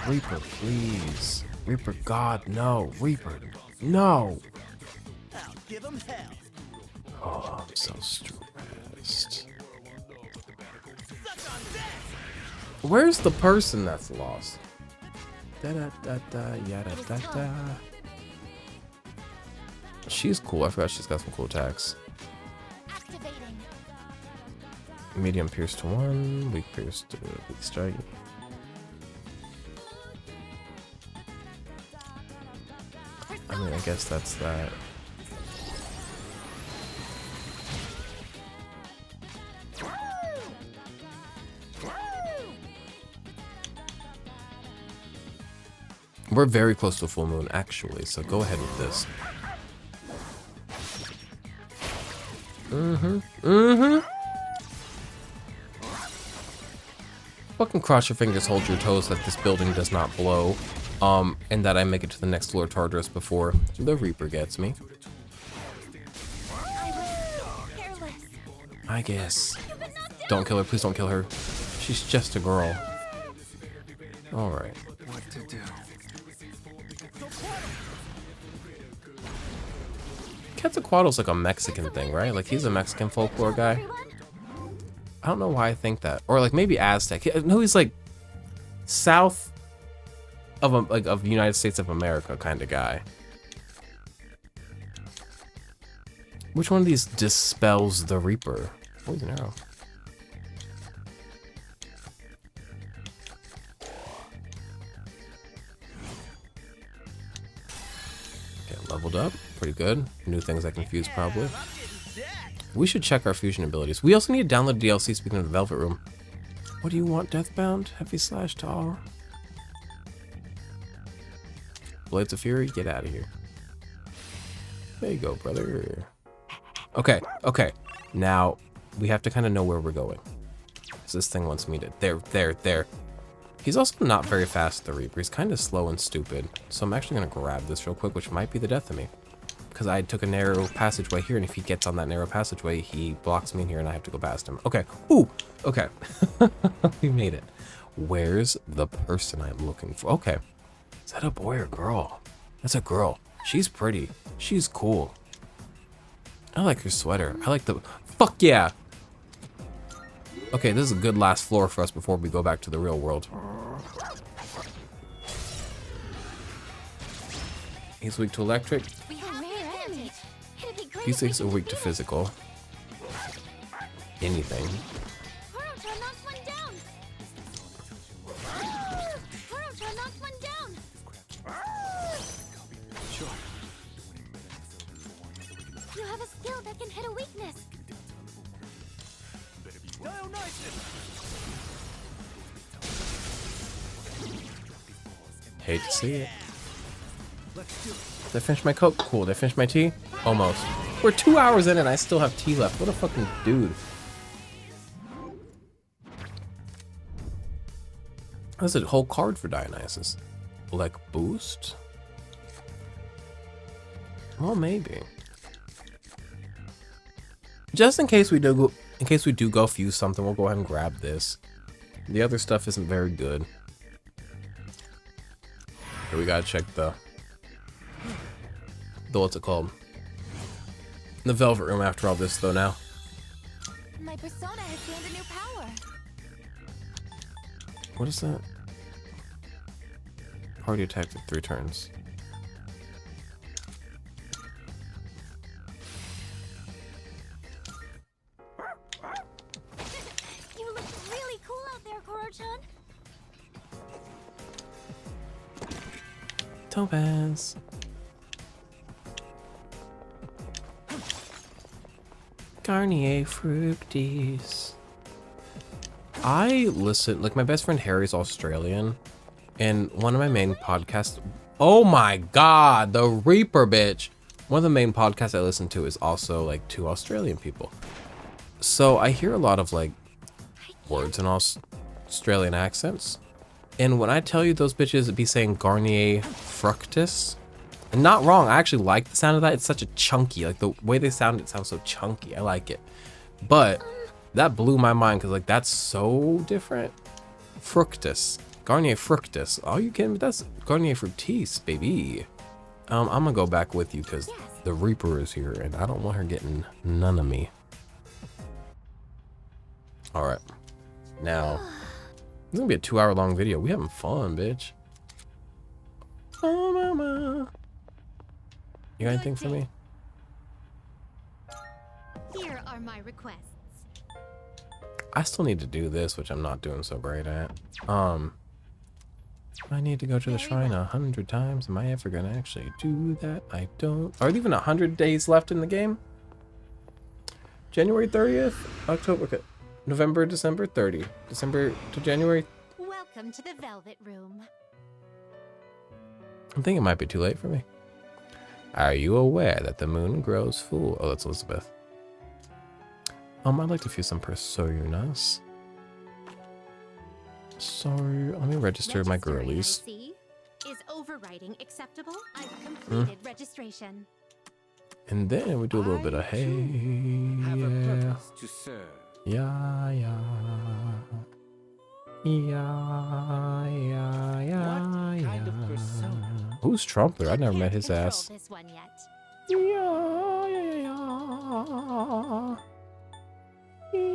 Reaper, please. Reaper, God, no. Reaper, no. Oh, I'm so stressed. Where's the person that's lost? Da da da da yada da da. She's cool. I forgot she's got some cool attacks. Medium pierce to 1, weak pierce to weak strike. I mean, I guess that's that. We're very close to a full moon, actually, so go ahead with this. Fucking cross your fingers, hold your toes that this building does not blow. And that I make it to the next floor Tartarus before the Reaper gets me. I guess. Don't kill her, please don't kill her. She's just a girl. Alright. What to do? Quetzalcoatl's like a Mexican thing, right? Like he's a Mexican folklore guy. I don't know why I think that. Or like maybe Aztec. No, he's like south of of United States of America kind of guy. Which one of these dispels the Reaper? Poison arrow. Okay, leveled up. Pretty good. New things I can fuse probably. We should check our fusion abilities. We also need to download DLC, speaking of the Velvet Room. What do you want, Deathbound? Heavy Slash Tar? Blades of Fury? Get out of here. There you go, brother. Okay, okay. Now, we have to kind of know where we're going. So this thing wants me to... There. He's also not very fast, the Reaper. He's kind of slow and stupid. So I'm actually going to grab this real quick, which might be the death of me. Because I took a narrow passageway here, and if he gets on that narrow passageway, he blocks me in here, and I have to go past him. Okay. Ooh! Okay. We made it. Where's the person I'm looking for? Okay. Is that a boy or girl? That's a girl. She's pretty. She's cool. I like her sweater. I like the... Fuck yeah! Okay, this is a good last floor for us before we go back to the real world. He's weak to electric. These things are weak to physical. Anything. You have a skill that can hit a weakness. Hate to see it. Did I finish my Coke? Cool. Did I finish my tea? Almost. We're 2 hours in and I still have tea left. What a fucking dude. That's a whole card for Dionysus. Like boost? Well, maybe. Just in case we do go fuse something, we'll go ahead and grab this. The other stuff isn't very good. Here we gotta check the what's it called? The Velvet Room after all this though now. My persona has gained a new power. What is that? Party attack for 3 turns. You look really cool out there, Koro-chan. Topaz. Garnier Fructis. I listen, like my best friend Harry's Australian, and one of my main podcasts, oh my god, the Reaper bitch. One of the main podcasts I listen to is also like 2 Australian people. So I hear a lot of like words in Australian accents. And when I tell you those bitches be saying Garnier Fructis, and not wrong, I actually like the sound of that. It's such a chunky, like the way they sound, it sounds so chunky. I like it. But that blew my mind because like that's so different. Fructis. Garnier Fructis. Oh, you kidding me? That's Garnier Fructis, baby. I'm gonna go back with you because the Reaper is here and I don't want her getting none of me. Alright. Now, this is gonna be a 2-hour long video. We having fun, bitch. Oh, mama. You got anything for me? Here are my requests. I still need to do this, which I'm not doing so great at. I need to go to the shrine 100 times. Am I ever gonna actually do that? I don't. Are there even 100 days left in the game? January 30th? October, okay. November, December 30. December to January. Welcome to the Velvet Room. I think it might be too late for me. Are you aware that the moon grows full? Oh, that's Elizabeth. I'd like to feel some personas. Sorry, let me register my girlies. Is overwriting acceptable? I've completed registration. And then we do a little bit of hey, Have a yeah, purpose to serve. yeah, yeah, yeah, yeah, yeah, What kind of yeah. persona? Who's Trumper? I never Can't met his control ass. this one yet. Yeah, yeah, yeah, yeah,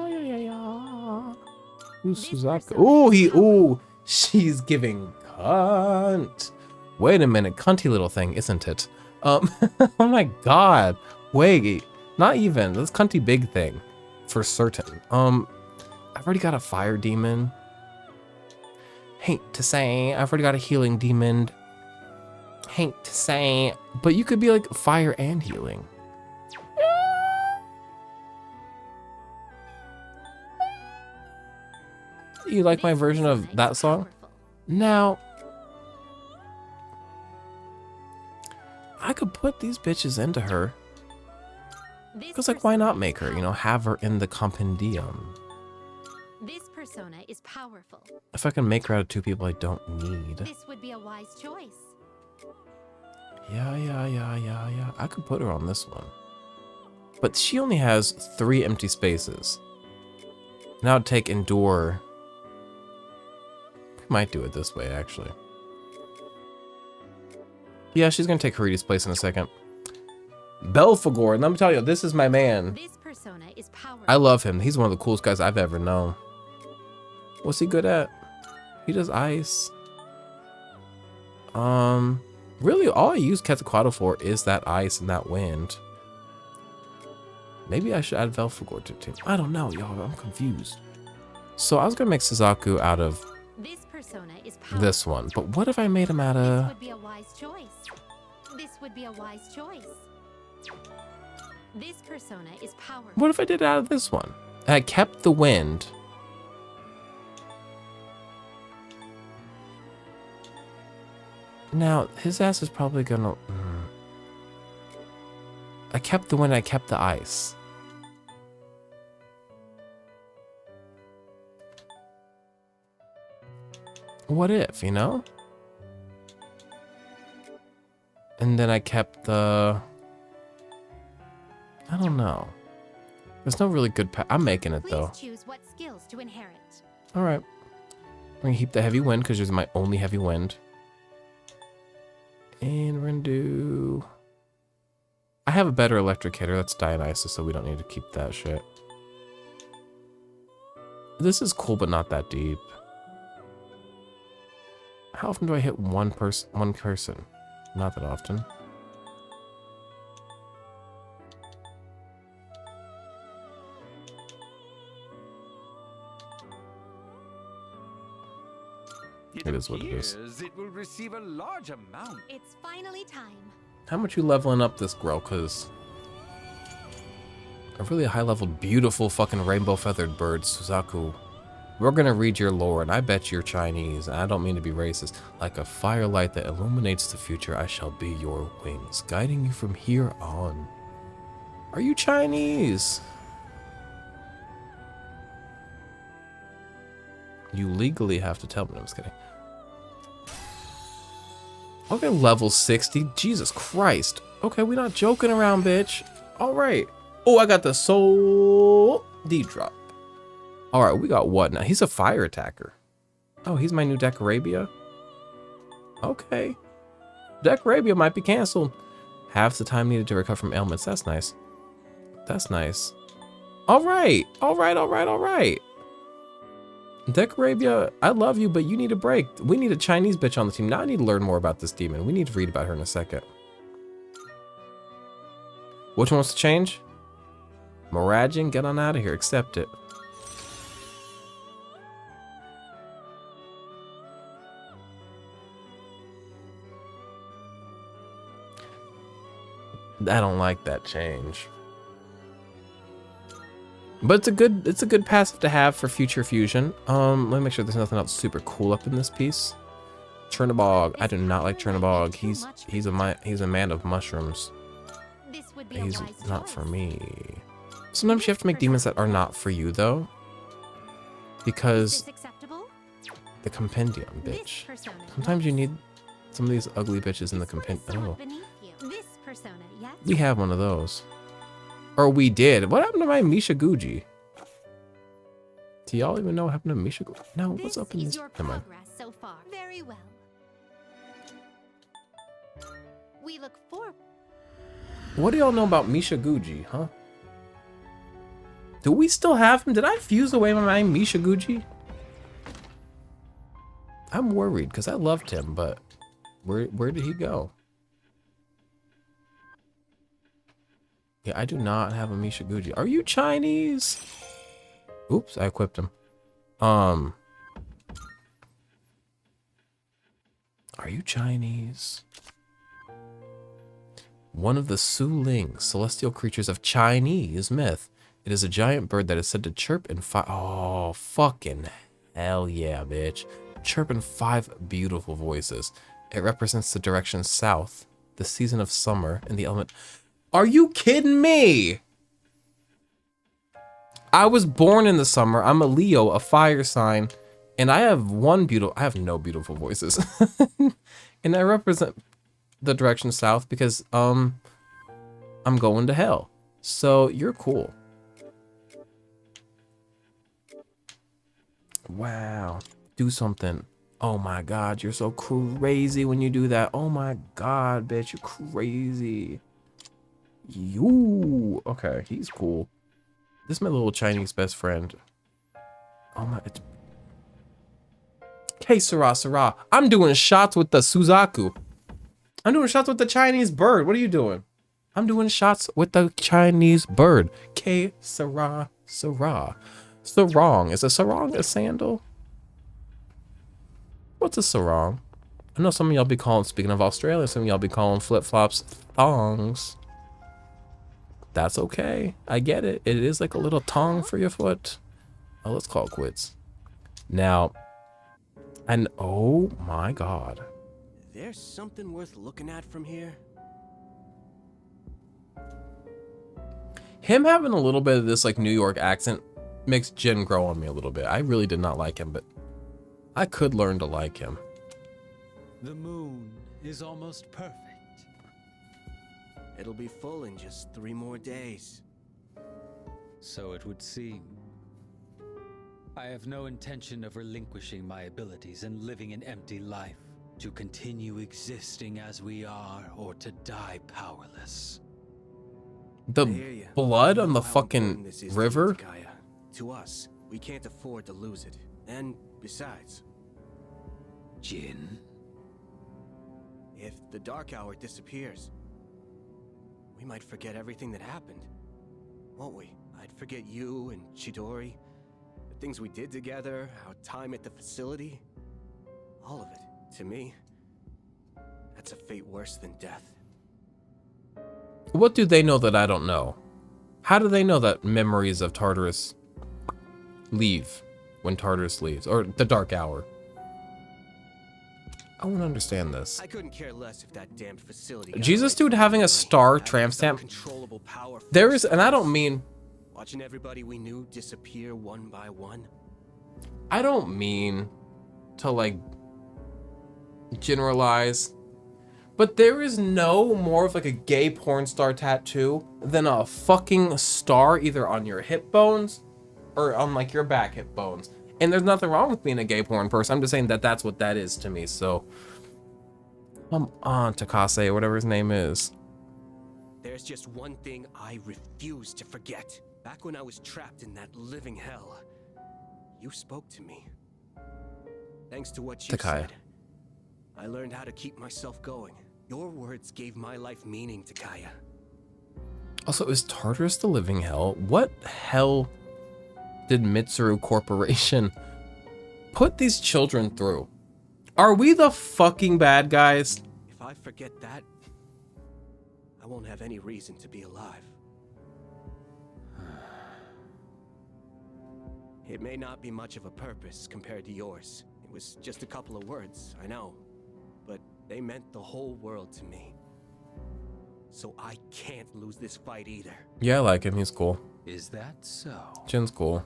yeah, yeah, yeah. Who's This Suzaku? persona Ooh, is ooh, she's giving cunt. Wait a minute, cunty little thing, isn't it? Oh my god. Wait, not even. That's cunty big thing, for certain. I've already got a fire demon. Hate to say, I've already got a healing demon. Hate to say, but you could be like fire and healing. You like my This version of persona that is song? powerful. Now, I could put these bitches into her. This Because, like, why persona not is make her, you know, powerful. have her in the compendium. This persona is powerful. If I can make her out of two people I don't need. This would be a wise choice. Yeah. I could put her on this one. But she only has 3 empty spaces. Now I'd take Endure. Might do it this way, actually. Yeah, she's gonna take Haridi's place in a second. Belphegor, and let me tell you, this is my man. This persona is powerful. I love him. He's one of the coolest guys I've ever known. What's he good at? He does ice. Really, all I use Quetzalcoatl for is that ice and that wind. Maybe I should add Belphegor to the team. I don't know, y'all. I'm confused. So I was gonna make Suzaku out of This persona is powerful. this one, but what if I made him out This of? would be a wise choice. This would be a wise choice. This persona is powerful. What if I did it out of this one? And I kept the wind. Now, his ass is probably gonna... I kept the wind, I kept the ice. What if, you know? And then I kept the... I don't know. There's no really good I'm making it, Please though. choose what skills to inherit. Alright. We're gonna keep the heavy wind, because there's my only heavy wind. And we're gonna do... I have a better electric hitter. That's Dionysus, so we don't need to keep that shit. This is cool, but not that deep. How often do I hit one person? Not that often. It is what it is. It will receive a large amount. It's finally time. How much you leveling up this girl? Cause a really high-leveled, beautiful fucking rainbow-feathered bird, Suzaku. We're gonna read your lore, and I bet you're Chinese. And I don't mean to be racist. Like a firelight that illuminates the future, I shall be your wings, guiding you from here on. Are you Chinese? You legally have to tell me. I'm just kidding. Okay, level 60. Jesus Christ. Okay, we're not joking around, bitch. All right. Oh, I got the soul D drop. All right, we got what now? He's a fire attacker. Oh, he's my new Decorabia. Okay. Decorabia might be canceled. Half the time needed to recover from ailments. That's nice. That's nice. All right. All right. Decorabia, I love you, but you need a break. We need a Chinese bitch on the team. Now I need to learn more about this demon. We need to read about her in a second. Which one wants to change? Miraging, get on out of here. Accept it. I don't like that change. But it's a good passive to have for future fusion. Let me make sure there's nothing else super cool up in this piece. Chernabog. I do not like Chernabog. He's a man of mushrooms. This would be a He's wise not choice. for me. Sometimes you have to make demons that are not for you though. Is Because this acceptable? the compendium, This bitch. persona, Sometimes you yes. need some of these ugly bitches in the This one is compendium. somewhat Oh, beneath you. This persona, yes? we have one of those. Or we did. What happened to my Misha Guji? Do y'all even know what happened to Misha Guji? No, what's This up in is this? your Never mind. progress so far. Very well. We look forward. What do y'all know about Misha Guji, huh? Do we still have him? Did I fuse away my Misha Guji? I'm worried because I loved him, but where did he go? Yeah, I do not have a Misha Guji. Are you Chinese? Oops, I equipped him. Are you Chinese? One of the Su Ling, celestial creatures of Chinese myth. It is a giant bird that is said to chirp in oh, fucking hell yeah, bitch. Chirp in 5 beautiful voices. It represents the direction south, the season of summer, and the element. Are you kidding me? I was born in the summer. I'm a Leo, a fire sign, and I have no beautiful voices. And I represent the direction south because I'm going to hell. So you're cool. Wow. Do something. Oh my god, you're so crazy when you do that. Oh my god, bitch, you're crazy. You. Okay, he's cool. This is my little Chinese best friend. Oh my. Hey, Sarah. I'm doing shots with the Suzaku. I'm doing shots with the Chinese bird. What are you doing? I'm doing shots with the Chinese bird. K Sarah. Sarong. Is a sarong a sandal? What's a sarong? I know some of y'all be calling, speaking of Australia, some of y'all be calling flip-flops thongs. That's okay. I get it. It is like a little tong for your foot. Oh, let's call it quits. Now, and oh my god. There's something worth looking at from here. Him having a little bit of this like New York accent makes Jin grow on me a little bit. I really did not like him, but I could learn to like him. The moon is almost perfect. It'll be full in just 3 more days. So it would seem. I have no intention of relinquishing my abilities and living an empty life, to continue existing as we are or to die powerless. The blood on the fucking river? To us, we can't afford to lose it. And besides, Jin? If the Dark Hour disappears, we might forget everything that happened, won't we? I'd forget you and Chidori, the things we did together, our time at the facility. All of it, to me, that's a fate worse than death. What do they know that I don't know? How do they know that memories of Tartarus leave when Tartarus leaves? Or the Dark Hour? I want to understand this. I couldn't care less if that damned facility. Jesus dude having a star tramp stamp. There is, and I don't mean... Watching everybody we knew disappear one by one. I don't mean to like generalize, but there is no more of like a gay porn star tattoo than a fucking star either on your hip bones or on like your back hip bones. And there's nothing wrong with being a gay porn person. I'm just saying that that's what that is to me. So come on, Takase, or whatever his name is. There's just one thing I refuse to forget. Back when I was trapped in that living hell, you spoke to me. Thanks to what you said, I learned how to keep myself going. Your words gave my life meaning, Takaya. Also, is Tartarus the living hell? What hell did Mitsuru Corporation put these children through? Are we the fucking bad guys? If I forget that, I won't have any reason to be alive. It may not be much of a purpose compared to yours. It was just a couple of words, I know. They meant the whole world to me. So I can't lose this fight either. Yeah, I like him. He's cool. Is that so? Jin's cool.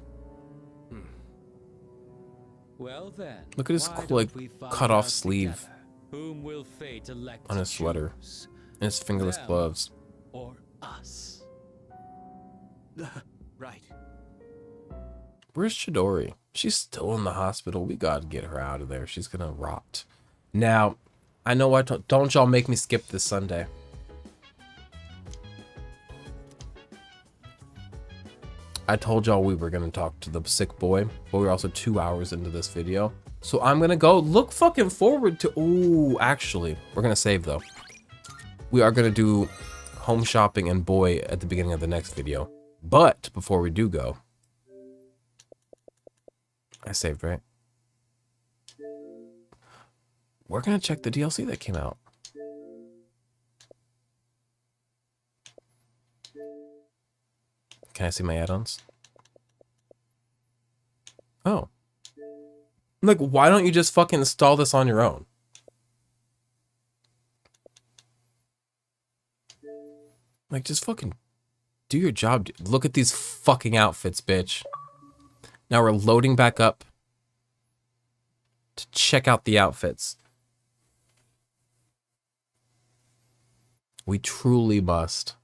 Well then. Look at his why like don't we find cut off out sleeve together whom will fate elect on to his sweater choose, and his fingerless them gloves. or us? Right. Where's Chidori? She's still in the hospital. We gotta get her out of there. She's gonna rot. Now, I know why. Don't y'all make me skip this Sunday. I told y'all we were gonna talk to the sick boy, but we're also 2 hours into this video. So I'm gonna go look fucking forward to, ooh, actually, we're gonna save though. We are gonna do home shopping and boy at the beginning of the next video. But before we do go, I saved, right? We're gonna check the DLC that came out. Can I see my add-ons? Oh. Like, why don't you just fucking install this on your own? Like, just fucking do your job. Look at these fucking outfits, bitch. Now we're loading back up to check out the outfits. We truly must.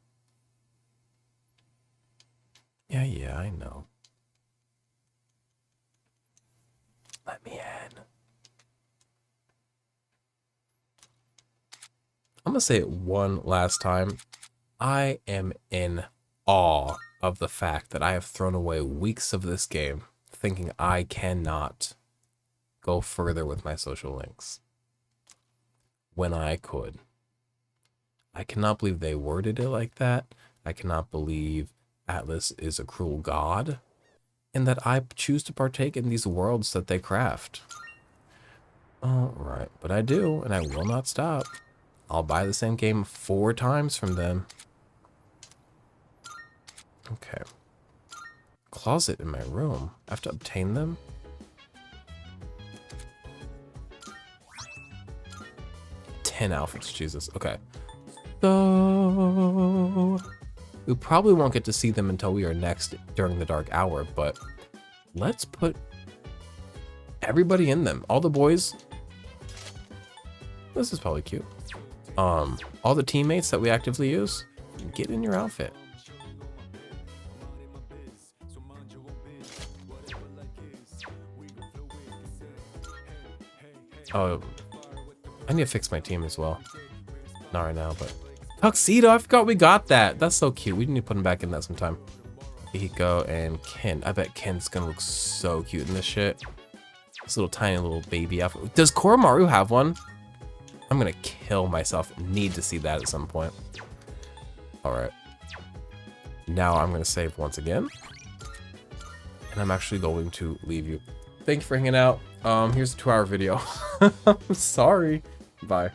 Yeah, I know. Let me in. I'm gonna say it one last time. I am in awe of the fact that I have thrown away weeks of this game thinking I cannot go further with my social links when I could. I cannot believe they worded it like that. I cannot believe Atlas is a cruel god, and that I choose to partake in these worlds that they craft. Alright, but I do, and I will not stop. I'll buy the same game 4 times from them. Okay. Closet in my room. I have to obtain them? $10 outfits, Jesus. Okay. So we probably won't get to see them until we are next during the dark hour, but let's put everybody in them. All the boys. This is probably cute. All the teammates that we actively use, get in your outfit. Oh, I need to fix my team as well. Not right now, but Tuxedo, I forgot we got that. That's so cute. We need to put him back in that sometime. Hiko and Ken. I bet Ken's gonna look so cute in this shit. This little tiny little baby outfit. Does Koromaru have one? I'm gonna kill myself. Need to see that at some point. Alright. Now I'm gonna save once again. And I'm actually going to leave you. Thank you for hanging out. Here's a 2-hour video. I'm sorry. Bye.